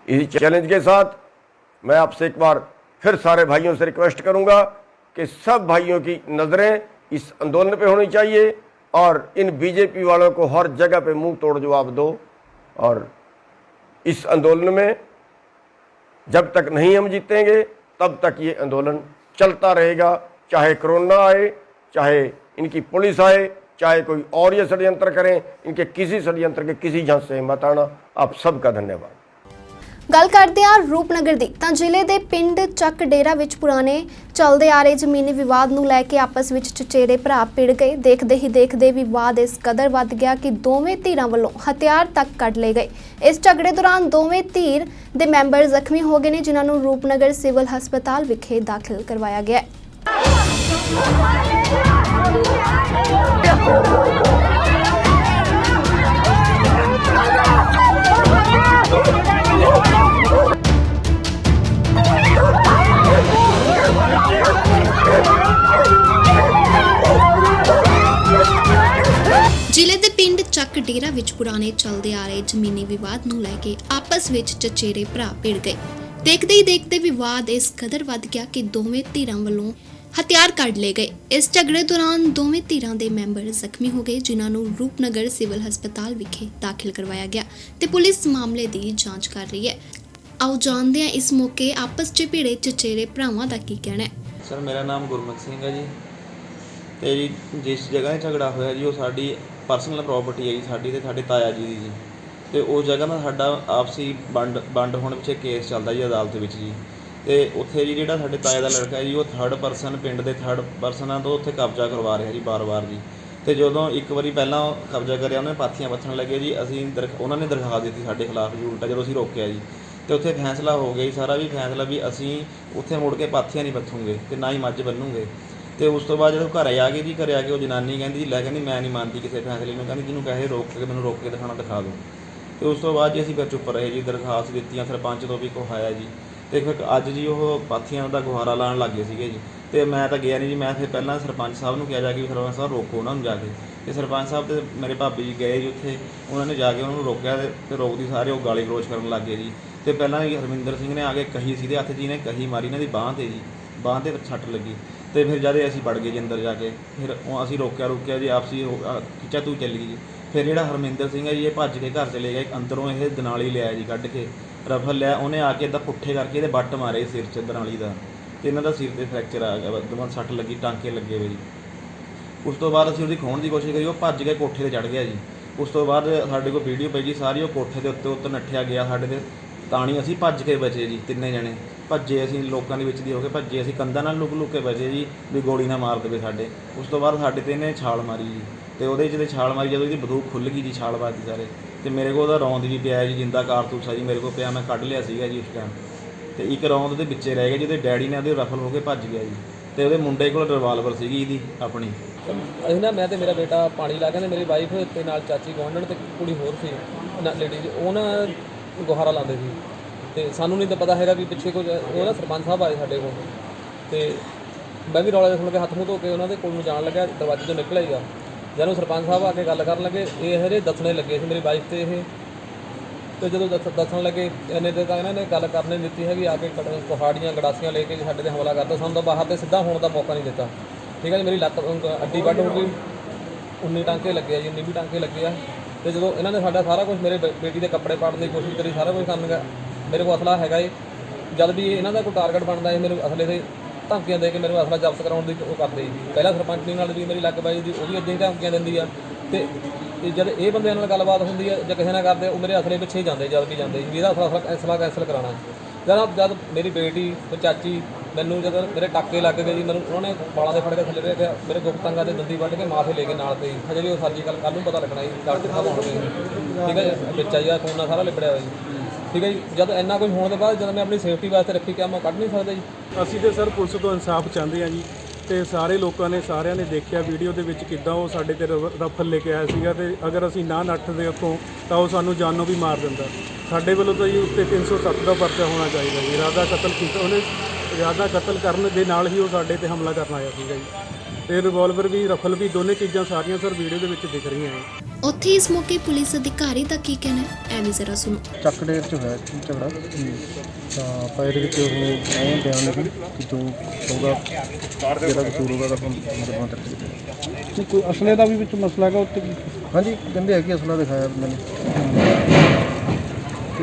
इसी चैलेंज के साथ मैं आपसे एक बार फिर सारे भाइयों से रिक्वेस्ट करूंगा कि सब भाइयों की नजरें इस आंदोलन पे होनी चाहिए, और इन बीजेपी वालों को हर जगह पे मुंह तोड़ जवाब दो। और इस आंदोलन में जब तक नहीं हम जीतेंगे, तब तक ये आंदोलन चलता रहेगा, चाहे कोरोना आए, चाहे इनकी पुलिस आए, चाहे कोई और ये षड्यंत्र करें, इनके किसी षड्यंत्र के किसी झांसे से मत आना। आप सबका धन्यवाद। ਗੱਲ ਕਰਦੇ ਹਾਂ ਰੂਪਨਗਰ ਦੀ ਤਾਂ ਜ਼ਿਲ੍ਹੇ ਦੇ ਪਿੰਡ ਚੱਕ ਡੇਰਾ ਵਿੱਚ ਪੁਰਾਣੇ ਚੱਲਦੇ ਆ ਰਹੇ ਜ਼ਮੀਨੀ ਵਿਵਾਦ ਨੂੰ ਲੈ ਕੇ ਆਪਸ ਵਿੱਚ ਚਚੇਰੇ ਭਰਾ ਭਿੜ ਗਏ। ਦੇਖਦੇ ਹੀ ਦੇਖਦੇ ਵਿਵਾਦ ਇਸ ਕਦਰ ਵੱਧ ਗਿਆ ਕਿ ਦੋਵੇਂ ਧਿਰਾਂ ਵੱਲੋਂ ਹਥਿਆਰ ਤੱਕ ਕੱਢ ਲਏ ਗਏ। ਇਸ ਝਗੜੇ ਦੌਰਾਨ ਦੋਵੇਂ ਧਿਰ ਦੇ ਮੈਂਬਰ ਜ਼ਖਮੀ ਹੋ ਗਏ ਨੇ, ਜਿਨ੍ਹਾਂ ਨੂੰ ਰੂਪਨਗਰ ਸਿਵਲ ਹਸਪਤਾਲ ਵਿਖੇ ਦਾਖਲ ਕਰਵਾਇਆ ਗਿਆ ਹੈ। ਜ਼ਿਲ੍ਹੇ ਦੇ ਪਿੰਡ ਚੱਕ ਡੇਰਾ ਵਿੱਚ ਪੁਰਾਣੇ ਚੱਲਦੇ ਆ ਰਹੇ ਜ਼ਮੀਨੀ ਵਿਵਾਦ ਨੂੰ ਲੈ ਕੇ ਆਪਸ ਵਿੱਚ ਚਚੇਰੇ ਭਰਾ ਭਿੜ ਗਏ। ਦੇਖਦੇ ਹੀ ਦੇਖਦੇ ਵਿਵਾਦ ਇਸ ਕਦਰ ਵੱਧ ਗਿਆ ਕਿ ਦੋਵੇਂ ਧਿਰਾਂ ਵੱਲੋਂ ਹਥਿਆਰ ਕੱਢ ਲਏ ਗਏ। ਇਸ ਝਗੜੇ ਦੌਰਾਨ ਦੋਵੇਂ ਧਿਰਾਂ ਦੇ ਮੈਂਬਰ ਜ਼ਖਮੀ ਹੋ ਗਏ, ਜਿਨ੍ਹਾਂ ਨੂੰ ਰੂਪਨਗਰ ਸਿਵਲ ਹਸਪਤਾਲ ਵਿਖੇ ਦਾਖਲ ਕਰਵਾਇਆ ਗਿਆ ਤੇ ਪੁਲਿਸ ਮਾਮਲੇ ਦੀ ਜਾਂਚ ਕਰ ਰਹੀ ਹੈ। ਆਓ ਜਾਣਦੇ ਹਾਂ ਇਸ ਮੌਕੇ ਆਪਸ 'ਚ ਭਿੜੇ ਚਚੇਰੇ ਭਰਾਵਾਂ ਦਾ ਕੀ ਕਹਿਣਾ ਹੈ। ਸਰ ਮੇਰਾ ਨਾਮ ਗੁਰਮੁਖ ਸਿੰਘ ਹੈ ਜੀ ਤੇ ਜੀ ਜਿਸ ਜਗ੍ਹਾ 'ਤੇ ਝਗੜਾ ਹੋਇਆ ਜੀ ਉਹ ਸਾਡੀ ਪਰਸਨਲ ਪ੍ਰਾਪਰਟੀ ਹੈ ਜੀ, ਸਾਡੀ ਤੇ ਸਾਡੇ ਤਾਇਆ ਜੀ ਦੀ ਜੀ। ਤੇ ਉਸ ਜਗ੍ਹਾ 'ਤੇ ਸਾਡਾ ਆਪਸੀ ਵੰਡ ਹੋਣ ਪਿੱਛੇ ਕੇਸ ਚੱਲਦਾ ਜੀ ਅਦਾਲਤ ਵਿੱਚ ਜੀ। ਤੇ ਉੱਥੇ ਜੀ ਜਿਹੜਾ ਸਾਡੇ ਤਾਇਆ ਦਾ ਲੜਕਾ ਜੀ ਉਹ ਥਰਡ ਪਰਸਨ ਪਿੰਡ ਦੇ ਥਰਡ ਪਰਸਨਾਂ ਤੋਂ ਉੱਥੇ ਕਬਜ਼ਾ ਕਰਵਾ ਰਿਹਾ ਜੀ ਵਾਰ-ਵਾਰ ਜੀ। ਤੇ ਜਦੋਂ ਇੱਕ ਵਾਰੀ ਪਹਿਲਾਂ ਕਬਜ਼ਾ ਕਰਿਆ ਉਹਨੇ ਪਾਥੀਆਂ ਪੱਥਣ ਲੱਗੇ ਜੀ, ਅਸੀਂ ਉਹਨਾਂ ਨੇ ਦਰਖਾਸਤ ਦਿੱਤੀ ਸਾਡੇ ਖਿਲਾਫ ਜੀ ਉਲਟਾ, ਜਦੋਂ ਅਸੀਂ ਰੋਕਿਆ ਜੀ। ਤੇ ਉੱਥੇ ਫੈਸਲਾ ਹੋ ਗਿਆ ਜੀ ਸਾਰਾ ਵੀ ਫੈਸਲਾ ਵੀ ਅਸੀਂ ਉੱਥੇ ਮੁੜ ਕੇ ਪਾਥੀਆਂ ਨਹੀਂ ਪੱਥੂਗੇ ਤੇ ਨਾ ਹੀ ਮੱਝ ਬੰਨੂਗੇ। ਤੇ ਉਸ ਤੋਂ ਬਾਅਦ ਜਦੋਂ ਘਰੇ ਆ ਗਏ ਜੀ, ਘਰੇ ਆ ਕੇ ਉਹ ਜਨਾਨੀ ਕਹਿੰਦੀ ਜੀ ਕਹਿੰਦੀ ਮੈਂ ਨਹੀਂ ਮੰਨਦੀ ਕਿਸੇ ਫੈਸਲੇ ਨੂੰ, ਕਹਿੰਦੀ ਜਿਹਨੂੰ ਕਹੇ ਰੋਕ ਕੇ ਮੈਨੂੰ ਰੋਕ ਕੇ ਦਿਖਾਣਾ ਦਿਖਾ ਦਿਓ। ਤੇ ਉਸ ਤੋਂ ਬਾਅਦ ਜੀ ਅਸੀਂ ਫਿਰ ਚੁੱਪ ਰਹੇ ਜੀ, ਦਰਖਾਸਤ ਦਿੱਤੀਆਂ, ਸਰਪੰਚ ਤੋਂ ਵੀ ਕਹਾਇਆ ਜੀ। ਤੇ ਫਿਰ ਅੱਜ ਜੀ ਉਹ ਪਾਥੀਆਂ ਦਾ ਗੁਹਾਰਾ ਲਾਉਣ ਲੱਗ ਗਏ ਸੀਗੇ ਜੀ। ਤੇ ਮੈਂ ਤਾਂ ਗਿਆ ਨਹੀਂ ਜੀ, ਮੈਂ ਫਿਰ ਪਹਿਲਾਂ ਸਰਪੰਚ ਸਾਹਿਬ ਨੂੰ ਕਿਹਾ ਜਾ ਕੇ ਵੀ ਸਰਪੰਚ ਸਾਹਿਬ ਰੋਕੋ ਉਹਨਾਂ ਨੂੰ ਜਾ ਕੇ। ਤੇ ਸਰਪੰਚ ਸਾਹਿਬ ਤੇ ਮੇਰੇ ਭਾਬੀ ਜੀ ਗਏ ਜੀ ਉੱਥੇ, ਉਹਨਾਂ ਨੇ ਜਾ ਕੇ ਉਹਨੂੰ ਰੋਕਿਆ ਤੇ ਰੋਕਦੀ ਸਾਰੇ ਉਹ ਗਾਲੀ ਗਲੋਚ ਕਰਨ ਲੱਗ ਗਏ ਜੀ। ਤੇ ਪਹਿਲਾਂ ਹਰਮਿੰਦਰ ਸਿੰਘ ਨੇ ਆ ਕੇ ਕਹੀ ਸੀ ਦੇ ਹੱਥ ਜੀ ਨੇ ਕਹੀ ਮਾਰੀ ਇਹਨਾਂ ਦੀ ਬਾਂਹ 'ਤੇ ਜੀ, ਬਾਂਹ 'ਤੇ ਸੱਟ ਲੱਗੀ। ਤੇ ਫਿਰ ਜਦ ਅਸੀਂ ਵੜ ਗਏ ਜੀ ਅੰਦਰ ਜਾ ਕੇ, ਫਿਰ ਅਸੀਂ ਰੋਕਿਆ ਜੀ ਆਪਸੀ ਖਿੱਚਾ ਤੂੰ ਚੱਲ ਗਈ ਜੀ। ਫਿਰ ਜਿਹੜਾ ਹਰਮਿੰਦਰ ਸਿੰਘ ਹੈ ਜੀ ਇਹ ਭੱਜ ਕੇ ਘਰ ਚਲੇ ਗਿਆ, ਅੰਦਰੋਂ ਇਹ ਦਨਾਲੀ ਲਿਆ ਜੀ ਕੱਢ ਕੇ ਰਫਲ ਲਿਆ, ਉਹਨੇ ਆ ਕੇ ਇੱਦਾਂ ਪੁੱਠੇ ਕਰਕੇ ਇਹਦੇ ਵੱਟ ਮਾਰੇ ਸਿਰ 'ਚ ਦਨਾਲੀ ਦਾ। ਤੇ ਇਹਨਾਂ ਦਾ ਸਿਰ 'ਤੇ ਫ੍ਰੈਕਚਰ ਆ ਗਿਆ, ਦੋਵਾਂ ਸੱਟ ਲੱਗੀ, ਟਾਂਕੇ ਲੱਗੇ ਹੋਏ ਜੀ। ਉਸ ਤੋਂ ਬਾਅਦ ਅਸੀਂ ਉਹਦੀ ਖੋਹਣ ਦੀ ਕੋਸ਼ਿਸ਼ ਕਰੀ, ਉਹ ਭੱਜ ਕੇ ਕੋਠੇ 'ਤੇ ਚੜ੍ਹ ਗਿਆ ਜੀ। ਉਸ ਤੋਂ ਬਾਅਦ ਸਾਡੇ ਕੋਲ ਵੀਡੀਓ ਪਈ ਜੀ ਸਾਰੀ, ਉਹ ਕੋਠੇ ਦੇ ਉੱਤੇ ਨੱਠਿਆ ਗਿਆ ਸਾਡੇ 'ਤੇ ਤਾਣੀ, ਅਸੀਂ ਭੱਜ ਕੇ ਬਚੇ ਜੀ, ਤਿੰਨੇ ਜਣੇ ਭੱਜੇ, ਅਸੀਂ ਲੋਕਾਂ ਦੇ ਵਿੱਚ ਦੀ ਹੋ ਕੇ ਭੱਜੇ, ਅਸੀਂ ਕੰਧਾਂ ਨਾਲ ਲੁਕ ਕੇ ਬਚੇ ਜੀ ਵੀ ਗੋਲੀ ਨਾ ਮਾਰ ਦੇਵੇ ਸਾਡੇ। ਉਸ ਤੋਂ ਬਾਅਦ ਸਾਡੇ 'ਤੇ ਇਹਨੇ ਛਾਲ ਮਾਰੀ ਜੀ, ਤੇ ਉਹਦੇ 'ਚ ਤੇ ਛਾਲ ਮਾਰੀ ਜਦੋਂ ਇਹਦੀ ਬੰਦੂਕ ਖੁੱਲ੍ਹ ਗਈ ਜੀ, ਛਾਲ ਵੱਜਦੀ ਸਾਰੇ। ਤੇ ਮੇਰੇ ਕੋਲ ਉਹਦਾ ਰੌਂਦ ਵੀ ਪਿਆ ਜੀ, ਜਿੰਦਾ ਕਾਰਤੂਸ ਆ ਜੀ ਮੇਰੇ ਕੋਲ ਪਿਆ, ਮੈਂ ਕੱਢ ਲਿਆ ਸੀਗਾ ਜੀ ਉਸ ਟਾਈਮ। ਤੇ ਇੱਕ ਰੌਂਦ ਉਹਦੇ ਵਿੱਚੇ ਰਹਿ ਗਿਆ, ਜਿਹਦੇ ਡੈਡੀ ਨੇ ਉਹਦੇ ਰਫਲ ਹੋ ਕੇ ਭੱਜ ਗਿਆ ਜੀ। ਤੇ ਉਹਦੇ ਮੁੰਡੇ ਕੋਲ ਰਿਵਾਲਵਰ ਸੀਗੀ ਇਹਦੀ ਆਪਣੀ। ਅਸੀਂ ਨਾ ਮੈਂ ਤੇ ਮੇਰਾ ਬੇਟਾ ਪਾਣੀ ਲਾ ਕੇ ਮੇਰੀ ਵਾਈਫ ਤੇ ਨਾਲ ਚਾਚੀ ਗੁਆਂਢਣ ਤੇ ਕੁੜੀ ਹੋਰ ਸੀ ਲੇਡੀ, ਉਹ ਨਾ ਗੁਹਾਰਾ ਲਾਉਂਦੇ ਸੀ। ਤੇ ਸਾਨੂੰ ਨਹੀਂ ਤਾਂ ਪਤਾ ਹੈਗਾ ਵੀ ਪਿੱਛੇ ਕੁਝ ਉਹ ਨਾ ਸਰਪੰਚ ਸਾਹਿਬ ਆਏ ਸਾਡੇ ਕੋਲ। ਤੇ ਮੈਂ ਵੀ ਰੌਲਾ ਸੁਣ ਕੇ ਹੱਥ ਮੂੰਹ ਧੋ ਕੇ ਉਹਨਾਂ ਦੇ ਕੋਲ ਨੂੰ ਜਾਣ ਲੱਗਿਆ, ਦਰਵਾਜ਼ੇ ਤੋਂ ਨਿਕਲਿਆ ਹੀਗਾ। ਜਦੋਂ ਸਰਪੰਚ ਸਾਹਿਬ ਆ ਕੇ ਗੱਲ ਕਰਨ ਲੱਗੇ, ਇਹ ਹਜੇ ਦੱਸਣੇ ਲੱਗੇ ਸੀ ਮੇਰੀ ਵਾਈਫ ਤੇ ਇਹ। ਤੇ ਜਦੋਂ ਦੱਸਣ ਲੱਗੇ ਇੰਨੇ ਦੇ ਤਾਂ ਇਹਨਾਂ ਨੇ ਗੱਲ ਕਰਨ ਨਹੀਂ ਦਿੱਤੀ ਹੈਗੀ, ਆ ਕੇ ਕੁਹਾੜੀਆਂ ਗੜਾਸੀਆਂ ਲੈ ਕੇ ਸਾਡੇ 'ਤੇ ਹਮਲਾ ਕਰਦਾ। ਸਾਨੂੰ ਤਾਂ ਬਾਹਰ 'ਤੇ ਸਿੱਧਾ ਹੋਣ ਦਾ ਮੌਕਾ ਨਹੀਂ ਦਿੱਤਾ। ਠੀਕ ਹੈ ਜੀ, ਮੇਰੀ ਲੱਤ ਅੱਡੀ ਵੱਢ ਹੋ ਗਈ, 19 ਟਾਂਕੇ ਲੱਗੇ ਆ ਜੀ, 19 ਵੀ ਟਾਂਕੇ ਲੱਗੇ ਆ। ਤੇ ਜਦੋਂ ਇਹਨਾਂ ਨੇ ਸਾਡਾ ਸਾਰਾ ਕੁਝ ਮੇਰੇ ਬੇਟੀ ਦੇ ਕੱਪੜੇ ਪਾੜਨ ਦੀ ਕੋਸ਼ਿਸ਼ ਕਰੀ, ਸਾਰਾ ਕੁਝ ਕਰਨ ਗਿਆ। ਮੇਰੇ ਕੋਲ ਅਸਲਾ ਹੈਗਾ ਏ, ਜਦ ਵੀ ਇਹਨਾਂ ਦਾ ਕੋਈ ਟਾਰਗੇਟ ਬਣਦਾ ਹੈ ਮੈਨੂੰ ਅਸਲੇ ਦੇ ਧਮਕੀਆਂ ਦੇ ਕੇ ਮੈਨੂੰ ਅਸਲਾ ਜ਼ਬਤ ਕਰਾਉਣ ਦੀ ਉਹ ਕਰਦੇ ਜੀ। ਪਹਿਲਾਂ ਸਰਪੰਚ ਨਾਲ ਵੀ ਮੇਰੀ ਲੱਗ ਬਾਈ ਦੀ ਉਹ ਵੀ ਇੱਦਾਂ ਹੀ ਧਮਕੀਆਂ ਦਿੰਦੀ ਆ। ਤੇ ਜਦ ਇਹ ਬੰਦਿਆਂ ਨਾਲ ਗੱਲਬਾਤ ਹੁੰਦੀ ਹੈ ਜਾਂ ਕਿਸੇ ਨਾਲ ਕਰਦੇ, ਉਹ ਮੇਰੇ ਅਸਲੇ ਪਿੱਛੇ ਹੀ ਜਾਂਦੇ, ਜਦ ਵੀ ਜਾਂਦੇ ਜੀ ਇਹਦਾ ਅਸਲਾ ਕੈਂਸਲ ਕਰਾਉਣਾ। ਜਦ ਮੇਰੀ ਬੇਟੀ ਤੇ ਚਾਚੀ ਮੈਨੂੰ ਜਦੋਂ ਮੇਰੇ ਟਾਕੇ ਲੱਗ ਗਏ ਜੀ, ਮੈਨੂੰ ਉਹਨਾਂ ਨੇ ਬਾਲਾਂ ਦੇ ਫੜ ਕੇ ਥੱਲੇ ਰੱਖਿਆ, ਮੇਰੇ ਗੁਪਤੰਗਾਂ ਦੇ ਦੰਦੀ ਵੱਢ ਕੇ ਮਾਥੇ ਲੈ ਕੇ ਨਾਲ ਤੇ ਹਜੇ ਵੀ ਉਹ ਸਰਜੀਕਲ ਕੱਲ੍ਹ ਨੂੰ ਪਤਾ ਲੱਗਣਾ ਜੀ, ਡਾਕਟਰ ਸਾਹਿਬ ਆਉਣਗੇ। ਠੀਕ ਹੈ ਜੀ, ਬੱਚਾ ਜੀ ਆ ਖੂਨ ਨਾਲ ਸਾਰਾ ਲਿਬੜਿਆ ਹੋਇਆ ਜੀ। ਠੀਕ ਹੈ ਜੀ, ਜਦ ਇੰਨਾ ਕੁਝ ਹੋਣ ਦੇ ਬਾਅਦ ਜਦ ਮੈਂ ਆਪਣੀ ਸੇਫਟੀ ਵਾਸਤੇ ਰੱਖੀ, ਕਿਆ ਮੈਂ ਕੱਢ ਨਹੀਂ ਸਕਦਾ ਜੀ। ਅਸੀਂ ਤਾਂ ਸਰ ਪੁਲਿਸ ਤੋਂ ਇਨਸਾਫ ਚਾਹੁੰਦੇ ਹਾਂ ਜੀ। ਤੇ ਸਾਰੇ ਲੋਕਾਂ ਨੇ ਸਾਰਿਆਂ ਨੇ ਦੇਖਿਆ ਵੀਡੀਓ ਦੇ ਵਿੱਚ ਕਿੱਦਾਂ ਉਹ ਸਾਡੇ ਤੇ ਰਫਲ ਲੈ ਕੇ ਆਇਆ ਸੀਗਾ। ਤੇ ਅਗਰ ਅਸੀਂ ਨਾ ਨੱਠਦੇ ਉੱਥੋਂ ਤਾਂ ਉਹ ਸਾਨੂੰ ਜਾਨੋਂ ਵੀ ਮਾਰ ਦਿੰਦਾ। ਸਾਡੇ ਵੱਲੋਂ ਤਾਂ ਜੀ ਉੱਤੇ 307 ਦਾ ਪਰਚਾ ਹੋਣਾ ਚਾਹੀਦਾ ਜੀ। ਇਰਾਦਾ ਕਤਲ ਕੀਤਾ ਉਹਨੇ, ਇਰਾਦਾ ਕਤਲ ਕਰਨ ਦੇ ਨਾਲ ਹੀ ਉਹ ਸਾਡੇ ਤੇ ਹਮਲਾ ਕਰਨ ਆਇਆ ਸੀਗਾ ਜੀ। ਤੇ ਰਿਵਾਲਵਰ ਵੀ ਰਫਲ ਵੀ ਦੋਨੇ ਚੀਜ਼ਾਂ ਸਾਰੀਆਂ ਸਰ ਵੀਡੀਓ ਦੇ ਵਿੱਚ ਦਿਖ ਰਹੀਆਂ ਹੈ। ਉੱਥੇ ਇਸ ਮੌਕੇ ਪੁਲਿਸ ਅਧਿਕਾਰੀ ਦਾ ਕੀ ਕਹਿਣਾ ਹੈ, ਇਹ ਵੀ ਜ਼ਰਾ ਸੁਣੋ। ਚੱਕ ਡੇਰ 'ਚ ਹੋਇਆ ਝਗੜਾ, ਤਾਂ ਆਪਾਂ ਇਹਦੇ ਵਿੱਚ ਉਹ ਬਿਆਨ ਲਿਖੀ ਕਿ ਜੋ ਉਹਦਾ ਜਿਹੜਾ ਕਸੂਰ ਹੋਗਾ ਤਾਂ ਮੁਕੱਦਮਾ ਦਰਜ ਕੀਤਾ। ਨਹੀਂ ਕੋਈ ਅਸਲੇ ਦਾ ਵੀ ਵਿੱਚ ਮਸਲਾ ਹੈਗਾ ਉੱਤੇ? ਹਾਂਜੀ ਕਹਿੰਦੇ ਹੈ ਕਿ ਅਸਲਾ ਦਿਖਾਇਆ ਮੈਨੂੰ।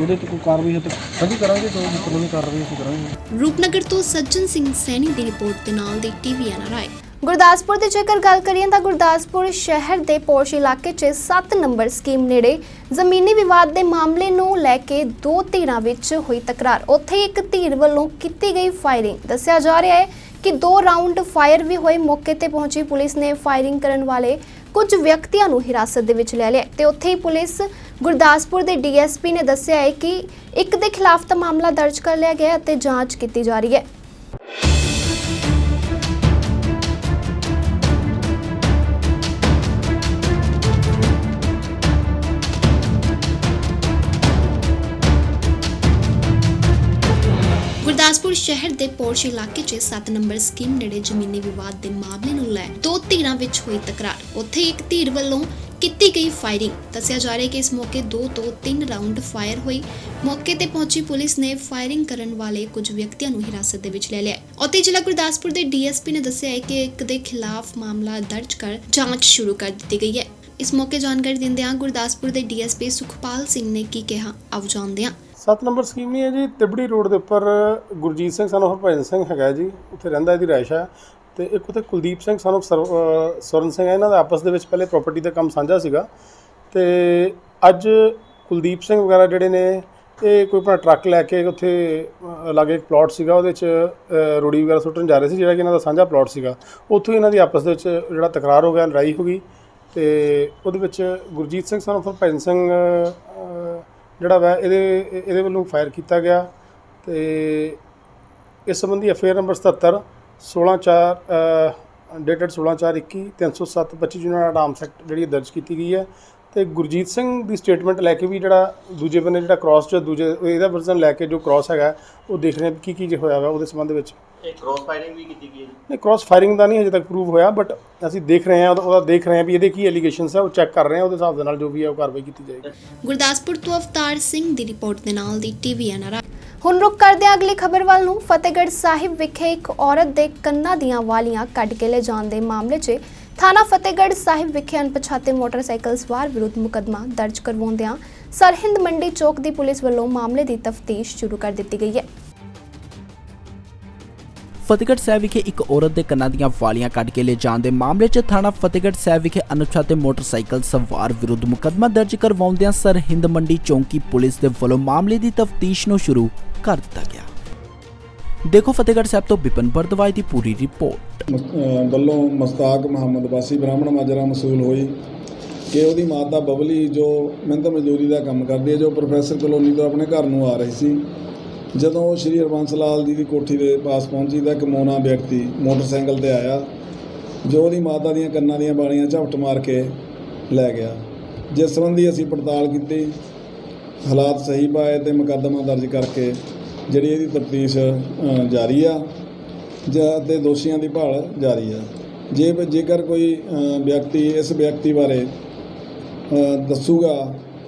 ਉਹਦੇ 'ਤੇ ਕੋਈ ਕਾਰਵਾਈ ਹੈ ਤਾਂ ਸਾਡੀ ਕਰਾਂਗੇ, ਜੋ ਵੀ ਕਾਨੂੰਨੀ ਕਾਰਵਾਈ ਅਸੀਂ ਕਰਾਂਗੇ। ਰੂਪਨਗਰ ਤੋਂ ਸੱਜਣ ਸਿੰਘ ਸੈਣੀ ਦੀ ਰਿਪੋਰਟ ਦੇ ਨਾਲ ਦੀ ਟੀਵੀ NRI। ਗੁਰਦਾਸਪੁਰ ਦੀ ਜੇਕਰ ਗੱਲ ਕਰੀਏ ਤਾਂ ਗੁਰਦਾਸਪੁਰ ਸ਼ਹਿਰ ਦੇ ਪੋਸ਼ ਇਲਾਕੇ 'ਚ 7 ਨੰਬਰ ਸਕੀਮ ਨੇੜੇ ਜ਼ਮੀਨੀ ਵਿਵਾਦ ਦੇ ਮਾਮਲੇ ਨੂੰ ਲੈ ਕੇ ਦੋ ਧਿਰਾਂ ਵਿੱਚ ਹੋਈ ਤਕਰਾਰ। ਉੱਥੇ ਇੱਕ ਧਿਰ ਵੱਲੋਂ ਕੀਤੀ ਗਈ ਫਾਇਰਿੰਗ। ਦੱਸਿਆ ਜਾ ਰਿਹਾ ਹੈ ਕਿ 2 ਰਾਊਂਡ ਫਾਇਰ ਵੀ ਹੋਏ। ਮੌਕੇ ਤੇ ਪਹੁੰਚੀ ਪੁਲਿਸ ਨੇ ਫਾਇਰਿੰਗ ਕਰਨ ਵਾਲੇ ਕੁਝ ਵਿਅਕਤੀਆਂ ਨੂੰ ਹਿਰਾਸਤ ਦੇ ਵਿੱਚ ਲੈ ਲਿਆ ਤੇ ਉੱਥੇ ਹੀ ਪੁਲਿਸ ਗੁਰਦਾਸਪੁਰ ਦੇ DSP ਨੇ ਦੱਸਿਆ ਹੈ ਕਿ ਇੱਕ ਦੇ ਖਿਲਾਫ ਤਾਂ ਮਾਮਲਾ ਦਰਜ ਕਰ ਲਿਆ ਗਿਆ ਅਤੇ ਜਾਂਚ ਕੀਤੀ ਜਾ ਰਹੀ ਹੈ। ਗੁਰਦਾਸਪੁਰ ਸ਼ਹਿਰ ਦੇ ਪੋਸ਼ ਇਲਾਕੇ 'ਚ 7 ਨੰਬਰ ਸਕੀਮ ਨੇੜੇ ਜ਼ਮੀਨੀ ਵਿਵਾਦ ਦੇ ਮਾਮਲੇ ਨੂੰ ਲੈ ਦੋ ਧਿਰਾਂ ਵਿੱਚ ਹੋਈ ਤਕਰਾਰ। ਉੱਥੇ ਇੱਕ ਧਿਰ ਵੱਲੋਂ ਕੀਤੀ ਗਈ ਫਾਇਰਿੰਗ। ਦੱਸਿਆ ਜਾ ਰਿਹਾ ਹੈ ਕਿ ਇਸ ਮੌਕੇ 2 ਤੋਂ 3 ਰਾਊਂਡ ਫਾਇਰ ਹੋਈ। ਮੌਕੇ ਤੇ ਪਹੁੰਚੀ ਪੁਲਿਸ ਨੇ ਫਾਇਰਿੰਗ ਕਰਨ ਵਾਲੇ ਕੁਝ ਵਿਅਕਤੀਆਂ ਨੂੰ ਹਿਰਾਸਤ ਦੇ ਵਿੱਚ ਲੈ ਲਿਆ। ਉੱਥੇ ਜ਼ਿਲ੍ਹਾ ਗੁਰਦਾਸਪੁਰ ਦੇ DSP ਨੇ ਦੱਸਿਆ ਹੈ ਕਿ ਇੱਕ ਦੇ ਖਿਲਾਫ ਮਾਮਲਾ ਦਰਜ ਕਰ ਜਾਂਚ ਸ਼ੁਰੂ ਕਰ ਦਿੱਤੀ ਗਈ ਹੈ। ਇਸ ਮੌਕੇ ਜਾਣਕਾਰੀ ਦਿੰਦਿਆਂ ਗੁਰਦਾਸਪੁਰ ਦੇ DSP ਸੁਖਪਾਲ ਸਿੰਘ ਨੇ ਕੀ ਕਿਹਾ, ਆਓ ਜਾਣਦੇ ਹਾਂ। 7 ਨੰਬਰ ਸਕੀਮ ਨਹੀਂ ਹੈ ਜੀ, ਤਿਬੜੀ ਰੋਡ ਦੇ ਉੱਪਰ ਗੁਰਜੀਤ ਸਿੰਘ ਸਾਨੂੰ ਹਰਭਜਨ ਸਿੰਘ ਹੈਗਾ ਜੀ, ਉੱਥੇ ਰਹਿੰਦਾ, ਇਹਦੀ ਰਿਹਾਇਸ਼ ਹੈ। ਅਤੇ ਇੱਕ ਉੱਥੇ ਕੁਲਦੀਪ ਸਿੰਘ ਸਾਨੂੰ ਸਵਰਨ ਸਿੰਘ ਹੈ। ਇਹਨਾਂ ਦਾ ਆਪਸ ਦੇ ਵਿੱਚ ਪਹਿਲੇ ਪ੍ਰਾਪਰਟੀ ਦਾ ਕੰਮ ਸਾਂਝਾ ਸੀਗਾ ਅਤੇ ਅੱਜ ਕੁਲਦੀਪ ਸਿੰਘ ਵਗੈਰਾ ਜਿਹੜੇ ਨੇ ਇਹ ਕੋਈ ਆਪਣਾ ਟਰੱਕ ਲੈ ਕੇ ਉੱਥੇ ਲਾਗੇ ਇੱਕ ਪਲਾਟ ਸੀਗਾ, ਉਹਦੇ 'ਚ ਰੂੜੀ ਵਗੈਰਾ ਸੁੱਟਣ ਜਾ ਰਹੇ ਸੀ, ਜਿਹੜਾ ਕਿ ਇਹਨਾਂ ਦਾ ਸਾਂਝਾ ਪਲਾਟ ਸੀਗਾ। ਉੱਥੋਂ ਇਹਨਾਂ ਦੀ ਆਪਸ ਦੇ ਵਿੱਚ ਜਿਹੜਾ ਤਕਰਾਰ ਹੋ ਗਿਆ, ਲੜਾਈ ਹੋ ਗਈ ਅਤੇ ਉਹਦੇ ਵਿੱਚ ਗੁਰਜੀਤ ਸਿੰਘ ਸਾਨੂੰ ਹਰਭਜਨ ਸਿੰਘ ਜਿਹੜਾ ਵਾ ਇਹਦੇ ਵੱਲੋਂ ਫਾਇਰ ਕੀਤਾ ਗਿਆ ਅਤੇ ਇਸ ਸੰਬੰਧੀ FIR number 77 16/4 dated 16/4/21 307/25 United arms act ਜਿਹੜੀ ਦਰਜ ਕੀਤੀ ਗਈ ਹੈ। ਅਤੇ ਗੁਰਜੀਤ ਸਿੰਘ ਦੀ ਸਟੇਟਮੈਂਟ ਲੈ ਕੇ ਵੀ ਜਿਹੜਾ ਦੂਜੇ ਬੰਨੇ ਜਿਹੜਾ ਕ੍ਰਾਸ ਜੋ ਦੂਜੇ ਇਹਦਾ ਵਰਜ਼ਨ ਲੈ ਕੇ ਜੋ ਕ੍ਰਾਸ ਹੈਗਾ ਉਹ ਦੇਖ ਰਹੇ ਕੀ ਜੇ ਹੋਇਆ ਵਾ ਉਹਦੇ ਸੰਬੰਧ ਵਿੱਚ। ਇਹ ਕ੍ਰਾਸ ਫਾਇਰਿੰਗ ਵੀ ਕੀਤੀ ਗਈ ਹੈ? ਨਹੀਂ, ਕ੍ਰਾਸ ਫਾਇਰਿੰਗ ਦਾ ਨਹੀਂ ਹਜੇ ਤੱਕ ਪ੍ਰੂਵ ਹੋਇਆ, ਬਟ ਅਸੀਂ ਦੇਖ ਰਹੇ ਹਾਂ ਉਹਦਾ ਦੇਖ ਰਹੇ ਹਾਂ ਵੀ ਇਹਦੇ ਕੀ ਐਲੀਗੇਸ਼ਨਸ ਹੈ, ਉਹ ਚੈੱਕ ਕਰ ਰਹੇ ਹਾਂ। ਉਹਦੇ ਹਿਸਾਬ ਦੇ ਨਾਲ ਜੋ ਵੀ ਹੈ ਉਹ ਕਾਰਵਾਈ ਕੀਤੀ ਜਾਏਗੀ। ਗੁਰਦਾਸਪੁਰ ਤੋਂ ਅਵਤਾਰ ਸਿੰਘ ਦੀ ਰਿਪੋਰਟ ਦੇ ਨਾਲ ਦੀ ਟੀਵੀ NRI। ਹੁਣ ਰੁਕ ਕਰਦੇ ਹਾਂ ਅਗਲੀ ਖਬਰ ਵੱਲ ਨੂੰ। ਫਤਿਹਗੜ੍ਹ ਸਾਹਿਬ ਵਿਖੇ ਇੱਕ ਔਰਤ ਦੇ ਕੰਨਾਂ ਦੀਆਂ ਵਾਲੀਆਂ ਕੱਢ ਕੇ ਲੈ ਜਾਣ ਦੇ ਮਾਮਲੇ 'ਚ ਥਾਣਾ ਫਤਿਹਗੜ੍ਹ ਸਾਹਿਬ ਵਿਖੇ ਅਣਪਛਾਤੇ ਮੋਟਰਸਾਈਕਲ ਸਵਾਰ ਵਿਰੁੱਧ ਮੁਕੱਦਮਾ ਦਰਜ ਕਰਵਾਉਂਦਿਆਂ ਸਰਹਿੰਦ ਮੰਡੀ ਚੌਕ ਦੀ ਪੁਲਿਸ ਵੱਲੋਂ ਮਾਮਲੇ ਦੀ ਤਫਤੀਸ਼ ਸ਼ੁਰੂ ਕਰ ਦਿੱਤੀ ਗਈ ਹੈ। ਫਤਿਹਗੜ੍ਹ ਸਾਹਿਬ ਵਿਖੇ ਇੱਕ ਔਰਤ ਦੇ ਕੰਨਾਂ ਦੀਆਂ ਵਾਲੀਆਂ ਕੱਢ ਕੇ ਲੈ ਜਾਣ ਦੇ ਮਾਮਲੇ 'ਚ ਥਾਣਾ ਫਤਿਹਗੜ੍ਹ ਸਾਹਿਬ ਵਿਖੇ ਅਣਪਛਾਤੇ ਮੋਟਰਸਾਈਕਲ ਸਵਾਰ ਵਿਰੁੱਧ ਮੁਕੱਦਮਾ ਦਰਜ ਕਰਵਾਉਂਦਿਆਂ ਸਰਹਿੰਦ ਮੰਡੀ ਚੌਂਕੀ ਪੁਲਿਸ ਦੇ ਵੱਲੋਂ ਮਾਮਲੇ ਦੀ ਤਫਤੀਸ਼ ਨੂੰ ਸ਼ੁਰੂ ਕਰ ਦਿੱਤਾ ਗਿਆ। ਦੇਖੋ ਫਤਿਹਗੜ੍ਹ ਸਾਹਿਬ ਤੋਂ ਬਿਪਨ ਬਰਦਵਾਜ ਦੀ ਪੂਰੀ ਰਿਪੋਰਟ। ਵੱਲੋਂ ਮੁਸਤਾਕ ਮੁਹੰਮਦ ਵਾਸੀ ਬ੍ਰਾਹਮਣ ਮਾਜਰਾ ਮਸੂਲ ਹੋਈ ਕਿ ਉਹਦੀ ਮਾਤਾ ਬਬਲੀ ਜੋ ਮਿਹਨਤ ਮਜ਼ਦੂਰੀ ਦਾ ਕੰਮ ਕਰਦੀ ਹੈ, ਜੋ ਪ੍ਰੋਫੈਸਰ ਕਲੋਨੀ ਤੋਂ ਆਪਣੇ ਘਰ ਨੂੰ ਆ ਰਹੀ ਸੀ। ਜਦੋਂ ਉਹ ਸ਼੍ਰੀ ਹਰਬੰਸ ਲਾਲ ਜੀ ਦੀ ਕੋਠੀ ਦੇ ਪਾਸ ਪਹੁੰਚੀ ਤਾਂ ਇੱਕ ਮੋਨਾ ਵਿਅਕਤੀ ਮੋਟਰਸਾਈਕਲ 'ਤੇ ਆਇਆ, ਜੋ ਉਹਦੀ ਮਾਤਾ ਦੀਆਂ ਕੰਨਾਂ ਦੀਆਂ ਵਾਲੀਆਂ ਝਪਟ ਮਾਰ ਕੇ ਲੈ ਗਿਆ। ਜਿਸ ਸੰਬੰਧੀ ਅਸੀਂ ਪੜਤਾਲ ਕੀਤੀ, ਹਾਲਾਤ ਸਹੀ ਪਾਏ ਅਤੇ ਮੁਕੱਦਮਾ ਦਰਜ ਕਰਕੇ ਜਿਹੜੀ ਇਹਦੀ ਤਫਤੀਸ਼ ਜਾਰੀ ਆ ਅਤੇ ਦੋਸ਼ੀਆਂ ਦੀ ਭਾਲ ਜਾਰੀ ਆ। ਜੇਕਰ ਕੋਈ ਵਿਅਕਤੀ ਇਸ ਵਿਅਕਤੀ ਬਾਰੇ ਦੱਸੂਗਾ,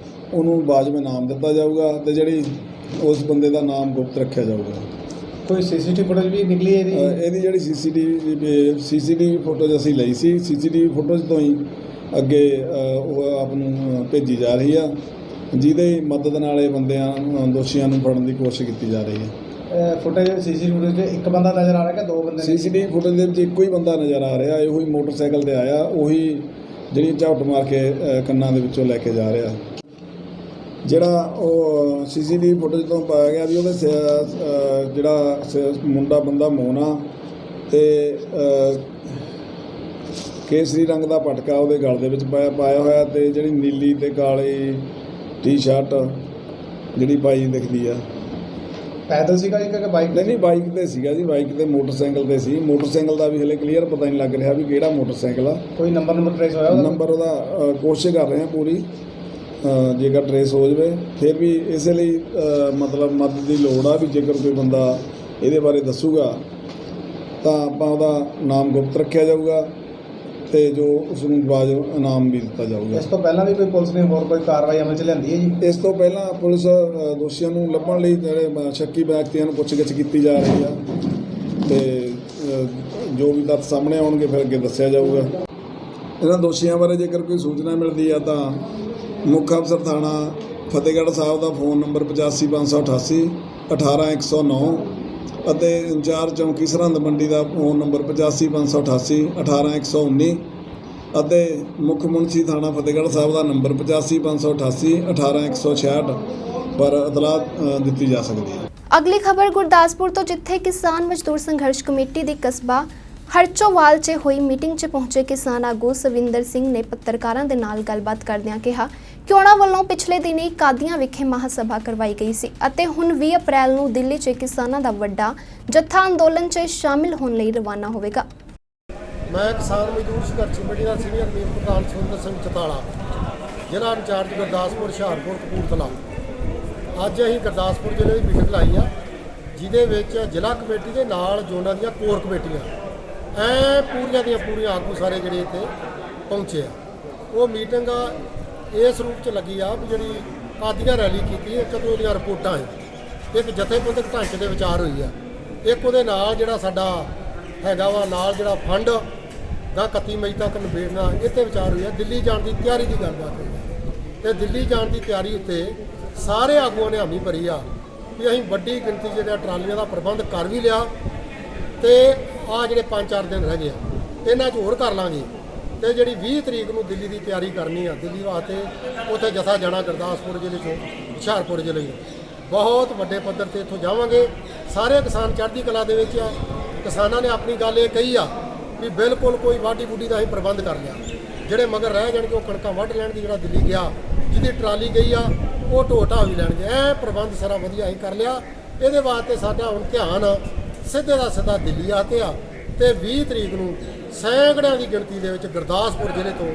ਉਹਨੂੰ ਵਾਜਬ ਇਨਾਮ ਦਿੱਤਾ ਜਾਊਗਾ ਅਤੇ ਜਿਹੜੀ ਉਸ ਬੰਦੇ ਦਾ ਨਾਮ ਗੁਪਤ ਰੱਖਿਆ ਜਾਊਗਾ। ਕੋਈ CCTV ਫੁਟੇਜ ਵੀ ਨਿਕਲੀ ਇਹਦੀ ਜਿਹੜੀ CCTV ਫੋਟੋਜ਼ ਅਸੀਂ ਲਈ ਸੀ, CCTV ਫੋਟੋਜ਼ ਤੋਂ ਹੀ ਅੱਗੇ ਉਹ ਆਪ ਨੂੰ ਭੇਜੀ ਜਾ ਰਹੀ ਆ, ਜਿਹਦੇ ਮਦਦ ਨਾਲ ਇਹ ਦੋਸ਼ੀਆਂ ਨੂੰ ਫੜਨ ਦੀ ਕੋਸ਼ਿਸ਼ ਕੀਤੀ ਜਾ ਰਹੀ ਹੈ। ਫੁਟੇਜ CCTV ਫੁਟੇਜ 'ਚ ਇੱਕ ਬੰਦਾ ਨਜ਼ਰ ਆ ਰਿਹਾ ਕਿ ਦੋ ਬੰਦੇ? CCTV ਫੁਟੇਜ ਦੇ ਵਿੱਚ ਇੱਕੋ ਹੀ ਬੰਦਾ ਨਜ਼ਰ ਆ ਰਿਹਾ, ਉਹੀ ਮੋਟਰਸਾਈਕਲ 'ਤੇ ਆਇਆ, ਉਹੀ ਜਿਹੜੀ ਝਪਟ ਮਾਰ ਕੇ ਕੰਨਾਂ ਦੇ ਵਿੱਚੋਂ ਲੈ ਕੇ ਜਾ ਰਿਹਾ। ਜਿਹੜਾ ਉਹ CCTV ਫੁਟੇਜ ਤੋਂ ਪਾਇਆ ਗਿਆ ਵੀ ਉਹਦੇ ਜਿਹੜਾ ਮੁੰਡਾ ਬੰਦਾ ਮੋਨਾ ਅਤੇ ਕੇਸਰੀ ਰੰਗ ਦਾ ਪਟਕਾ ਉਹਦੇ ਗਲ ਦੇ ਵਿੱਚ ਪਾਇਆ ਹੋਇਆ ਅਤੇ ਜਿਹੜੀ ਨੀਲੀ ਅਤੇ ਕਾਲੀ ਟੀ-ਸ਼ਰਟ ਜਿਹੜੀ ਪਾਈ ਦਿਖਦੀ ਆ। ਪੈਦਲ ਸੀਗਾ ਜੀ ਕਿ ਬਾਈਕ? ਨਹੀਂ, ਬਾਈਕ 'ਤੇ ਸੀਗਾ ਜੀ, ਬਾਈਕ 'ਤੇ ਮੋਟਰਸਾਈਕਲ 'ਤੇ ਸੀ। ਮੋਟਰਸਾਈਕਲ ਦਾ ਵੀ ਹਲੇ ਕਲੀਅਰ ਪਤਾ ਨਹੀਂ ਲੱਗ ਰਿਹਾ ਵੀ ਕਿਹੜਾ ਮੋਟਰਸਾਈਕਲ ਆ। ਕੋਈ ਨੰਬਰ ਟਰੇਸ ਹੋਇਆ? ਨੰਬਰ ਉਹਦਾ ਕੋਸ਼ਿਸ਼ ਕਰ ਰਹੇ ਹਾਂ ਪੂਰੀ, ਜੇਕਰ ਟਰੇਸ ਹੋ ਜਾਵੇ। ਫਿਰ ਵੀ ਇਸੇ ਲਈ ਮਤਲਬ ਮਦਦ ਦੀ ਲੋੜ ਆ ਵੀ ਜੇਕਰ ਕੋਈ ਬੰਦਾ ਇਹਦੇ ਬਾਰੇ ਦੱਸੂਗਾ ਤਾਂ ਆਪਾਂ ਉਹਦਾ ਨਾਮ ਗੁਪਤ ਰੱਖਿਆ ਜਾਊਗਾ ਅਤੇ ਜੋ ਉਸ ਨੂੰ ਵਾਜਬ ਇਨਾਮ ਵੀ ਦਿੱਤਾ ਜਾਊਗਾ। ਇਸ ਤੋਂ ਪਹਿਲਾਂ ਵੀ ਕੋਈ ਪੁਲਿਸ ਨੇ ਹੋਰ ਕੋਈ ਕਾਰਵਾਈ ਅਮਲ 'ਚ ਲਿਆਂਦੀ ਹੈ ਜੀ? ਇਸ ਤੋਂ ਪਹਿਲਾਂ ਪੁਲਿਸ ਦੋਸ਼ੀਆਂ ਨੂੰ ਲੱਭਣ ਲਈ ਜਿਹੜੇ ਸ਼ੱਕੀ ਵਿਅਕਤੀਆਂ ਨੂੰ ਪੁੱਛਗਿੱਛ ਕੀਤੀ ਜਾ ਰਹੀ ਆ ਅਤੇ ਜੋ ਵੀ ਤੱਥ ਸਾਹਮਣੇ ਆਉਣਗੇ ਫਿਰ ਅੱਗੇ ਦੱਸਿਆ ਜਾਊਗਾ। ਇਹਨਾਂ ਦੋਸ਼ੀਆਂ ਬਾਰੇ ਜੇਕਰ ਕੋਈ ਸੂਚਨਾ ਮਿਲਦੀ ਆ ਤਾਂ ਮੁੱਖ ਅਫਸਰ ਥਾਣਾ ਫਤਿਹਗੜ੍ਹ ਸਾਹਿਬ ਦਾ ਫੋਨ ਨੰਬਰ 8558 18109 ਅਤੇ ਇੰਚਾਰਜ ਚੌਂਕੀ ਸਰਹੰਦ ਮੰਡੀ ਦਾ ਫੋਨ ਨੰਬਰ 8558 18119 ਅਤੇ ਮੁੱਖ ਮੁਨਸੀ ਥਾਣਾ ਫਤਿਹਗੜ੍ਹ ਸਾਹਿਬ ਦਾ ਨੰਬਰ 8558 18166 ਪਰ ਇਤਲਾਹ ਦਿੱਤੀ ਜਾ ਸਕਦੀ ਹੈ। ਅਗਲੀ ਖਬਰ ਗੁਰਦਾਸਪੁਰ ਤੋਂ, ਜਿੱਥੇ ਕਿਸਾਨ ਮਜ਼ਦੂਰ ਸੰਘਰਸ਼ ਕਮੇਟੀ ਦੀ ਕਸਬਾ ਹਰਚੋਵਾਲ 'ਚ ਹੋਈ ਮੀਟਿੰਗ 'ਚ ਪਹੁੰਚੇ ਕਿਸਾਨ ਆਗੂ ਸਵਿੰਦਰ ਸਿੰਘ ਨੇ ਪੱਤਰਕਾਰਾਂ ਦੇ ਨਾਲ ਗੱਲਬਾਤ ਕਰਦਿਆਂ ਕਿਹਾ ਕਿ ਉਹਨਾਂ ਵੱਲੋਂ ਪਿਛਲੇ ਦਿਨੀ ਕਾਦੀਆਂ ਵਿਖੇ ਮਹਾਸਭਾ ਕਰਵਾਈ ਗਈ ਸੀ ਅਤੇ ਹੁਣ 20 ਅਪ੍ਰੈਲ ਨੂੰ ਦਿੱਲੀ 'ਚ ਕਿਸਾਨਾਂ ਦਾ ਵੱਡਾ ਜੱਥਾ ਅੰਦੋਲਨ 'ਚ ਸ਼ਾਮਿਲ ਹੋਣ ਲਈ ਰਵਾਨਾ ਹੋਵੇਗਾ। ਮੈਂ ਕਿਸਾਨ ਮਜ਼ਦੂਰ ਸੰਘਰਸ਼ ਕਮੇਟੀ ਦਾ ਸੀਨੀਅਰ ਮੀਤ ਪ੍ਰਧਾਨ ਸਵਿੰਦਰ ਸਿੰਘ ਚਤਾਲਾ, ਜ਼ਿਲ੍ਹਾ ਇੰਚਾਰਜ ਗੁਰਦਾਸਪੁਰ, ਹੁਸ਼ਿਆਰਪੁਰ, ਕਪੂਰਥਲਾ। ਅੱਜ ਅਸੀਂ ਗੁਰਦਾਸਪੁਰ ਜ਼ਿਲ੍ਹੇ ਦੀ ਮੀਟਿੰਗ ਲਾਈ ਆ, ਜਿਹਦੇ ਵਿੱਚ ਜ਼ਿਲ੍ਹਾ ਕਮੇਟੀ ਦੇ ਨਾਲ ਜ਼ੋਨਾਂ ਦੀਆਂ ਕੋਰ ਕਮੇਟੀਆਂ ਪੂਰੀਆਂ ਦੀਆਂ ਪੂਰੀਆਂ ਆਗੂ ਸਾਰੇ ਜਿਹੜੇ ਇੱਥੇ ਪਹੁੰਚੇ ਆ। ਉਹ ਮੀਟਿੰਗ ਇਸ ਰੂਪ 'ਚ ਲੱਗੀ ਆ ਵੀ ਜਿਹੜੀ ਕਾਦੀਆਂ ਰੈਲੀ ਕੀਤੀ, ਇੱਕ ਤੋਂ ਉਹਦੀਆਂ ਰਿਪੋਰਟਾਂ ਹੈ, ਇੱਕ ਜਥੇਬੰਦਕ ਢਾਂਚੇ ਦੇ ਵਿਚਾਰ ਹੋਈ ਆ, ਇੱਕ ਉਹਦੇ ਨਾਲ ਜਿਹੜਾ ਸਾਡਾ ਹੈਗਾ ਵਾ ਨਾਲ ਜਿਹੜਾ ਫੰਡ ਦਾ 31 ਮਈ ਤੱਕ ਨਿਬੇੜਨਾ, ਇਹ 'ਤੇ ਵਿਚਾਰ ਹੋਈ ਆ। ਦਿੱਲੀ ਜਾਣ ਦੀ ਤਿਆਰੀ ਦੀ ਗੱਲਬਾਤ ਹੋਈ ਅਤੇ ਦਿੱਲੀ ਜਾਣ ਦੀ ਤਿਆਰੀ ਉੱਤੇ ਸਾਰੇ ਆਗੂਆਂ ਨੇ ਹਾਮੀ ਭਰੀ ਆ ਵੀ ਅਸੀਂ ਵੱਡੀ ਗਿਣਤੀ ਜਿਹੜਾ ਟਰਾਲੀਆਂ ਦਾ ਪ੍ਰਬੰਧ ਕਰ ਵੀ ਲਿਆ ਅਤੇ ਆਹ ਜਿਹੜੇ 5-4 ਦਿਨ ਰਹਿ ਗਏ ਆ ਇਹਨਾਂ 'ਚ ਹੋਰ ਕਰ ਲਾਂਗੇ ਅਤੇ ਜਿਹੜੀ 20 ਤਰੀਕ ਨੂੰ ਦਿੱਲੀ ਦੀ ਤਿਆਰੀ ਕਰਨੀ ਆ, ਦਿੱਲੀ ਵਾਸਤੇ ਉੱਥੇ ਜਥਾ ਜਾਣਾ ਗੁਰਦਾਸਪੁਰ ਜ਼ਿਲ੍ਹੇ 'ਚੋਂ ਹੁਸ਼ਿਆਰਪੁਰ ਜ਼ਿਲ੍ਹੇ 'ਚ ਬਹੁਤ ਵੱਡੇ ਪੱਧਰ 'ਤੇ ਇੱਥੋਂ ਜਾਵਾਂਗੇ। ਸਾਰੇ ਕਿਸਾਨ ਚੜ੍ਹਦੀ ਕਲਾ ਦੇ ਵਿੱਚ ਆ। ਕਿਸਾਨਾਂ ਨੇ ਆਪਣੀ ਗੱਲ ਇਹ ਕਹੀ ਆ ਵੀ ਬਿਲਕੁਲ ਕੋਈ ਵਾਢੀ ਬੂਢੀ ਦਾ ਅਸੀਂ ਪ੍ਰਬੰਧ ਕਰ ਲਿਆ, ਜਿਹੜੇ ਮਗਰ ਰਹਿ ਜਾਣਗੇ ਉਹ ਕਣਕਾਂ ਵੱਢ ਲੈਣਗੇ, ਜਿਹੜਾ ਦਿੱਲੀ ਗਿਆ ਜਿਹਦੀ ਟਰਾਲੀ ਗਈ ਆ ਉਹ ਢੋਟਾ ਵੀ ਲੈਣਗੇ। ਇਹ ਪ੍ਰਬੰਧ ਸਾਰਾ ਵਧੀਆ ਅਸੀਂ ਕਰ ਲਿਆ। ਇਹਦੇ ਵਾਸਤੇ ਸਾਡਾ ਹੁਣ ਧਿਆਨ ਸਿੱਧੇ ਦਾ ਸਿੱਧਾ ਦਿੱਲੀ ਆ ਤੇ 20 ਤਰੀਕ ਨੂੰ ਸੈਂਕੜਿਆਂ ਦੀ ਗਿਣਤੀ ਦੇ ਵਿੱਚ ਗੁਰਦਾਸਪੁਰ ਜ਼ਿਲ੍ਹੇ ਤੋਂ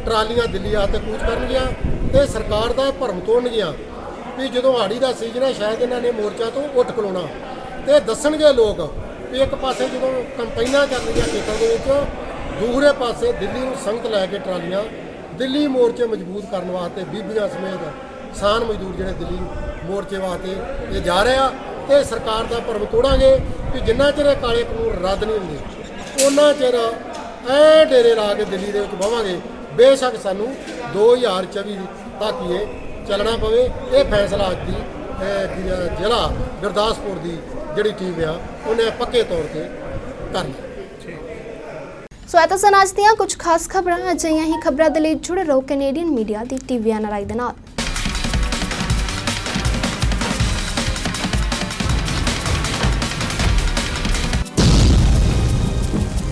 ਟਰਾਲੀਆਂ ਦਿੱਲੀ ਆ ਤੇ ਕੂਚ ਕਰਨਗੀਆਂ ਤੇ ਸਰਕਾਰ ਦਾ ਭਰਮ ਤੋੜਨਗੀਆਂ ਵੀ ਜਦੋਂ ਹਾੜੀ ਦਾ ਸੀਜ਼ਨ ਹੈ ਸ਼ਾਇਦ ਇਹਨਾਂ ਨੇ ਮੋਰਚਾ ਤੋਂ ਉੱਠ ਖਲੋਣਾ ਤੇ ਦੱਸਣਗੇ ਲੋਕ ਵੀ ਇੱਕ ਪਾਸੇ ਜਦੋਂ ਕੰਪਾਈਨਾਂ ਚੱਲਦੀਆਂ ਖੇਤਾਂ ਦੇ ਵਿੱਚ, ਦੂਸਰੇ ਪਾਸੇ ਦਿੱਲੀ ਨੂੰ ਸੰਗਤ ਲੈ ਕੇ ਟਰਾਲੀਆਂ ਦਿੱਲੀ ਮੋਰਚੇ ਮਜ਼ਬੂਤ ਕਰਨ ਵਾਸਤੇ ਬੀਬੀਆਂ ਸਮੇਤ ਕਿਸਾਨ ਮਜ਼ਦੂਰ ਜਿਹੜੇ ਦਿੱਲੀ ਮੋਰਚੇ ਵਾਸਤੇ ਇਹ ਜਾ ਰਹੇ ਆ ਤੇ ਸਰਕਾਰ ਦਾ ਭਰਮ ਤੋੜਾਂਗੇ ਕਿ ਜਿੰਨਾ ਚਿਰ ਇਹ ਕਾਲੇ ਕਾਨੂੰਨ ਰੱਦ ਨਹੀਂ ਹੁੰਦੇ ਉਹਨਾਂ ਚਿਰ ਐ ਡੇਰੇ ਲਾ ਕੇ ਦਿੱਲੀ ਦੇ ਵਿੱਚ ਬਵਾਂਗੇ। ਬੇਸ਼ੱਕ ਸਾਨੂੰ 2024 ਤੱਕ ਇਹ ਚੱਲਣਾ ਪਵੇ। ਇਹ ਫੈਸਲਾ ਅੱਜ ਦੀ ਜ਼ਿਲ੍ਹਾ ਗੁਰਦਾਸਪੁਰ ਦੀ ਜਿਹੜੀ ਟੀਮ ਆ ਉਹਨੇ ਪੱਕੇ ਤੌਰ ਤੇ ਕਰ ਲਿਆ। ਸੋ ਇਹ ਤਾਂ ਸਨ ਅੱਜ ਦੀਆਂ ਕੁਝ ਖਾਸ ਖਬਰਾਂ। ਅਜਿਹੀਆਂ ਹੀ ਖਬਰਾਂ ਦੇ ਲਈ ਜੁੜੇ ਰਹੋ ਕੈਨੇਡੀਅਨ ਮੀਡੀਆ ਦੀ TV NRI ਦੇ ਨਾਲ।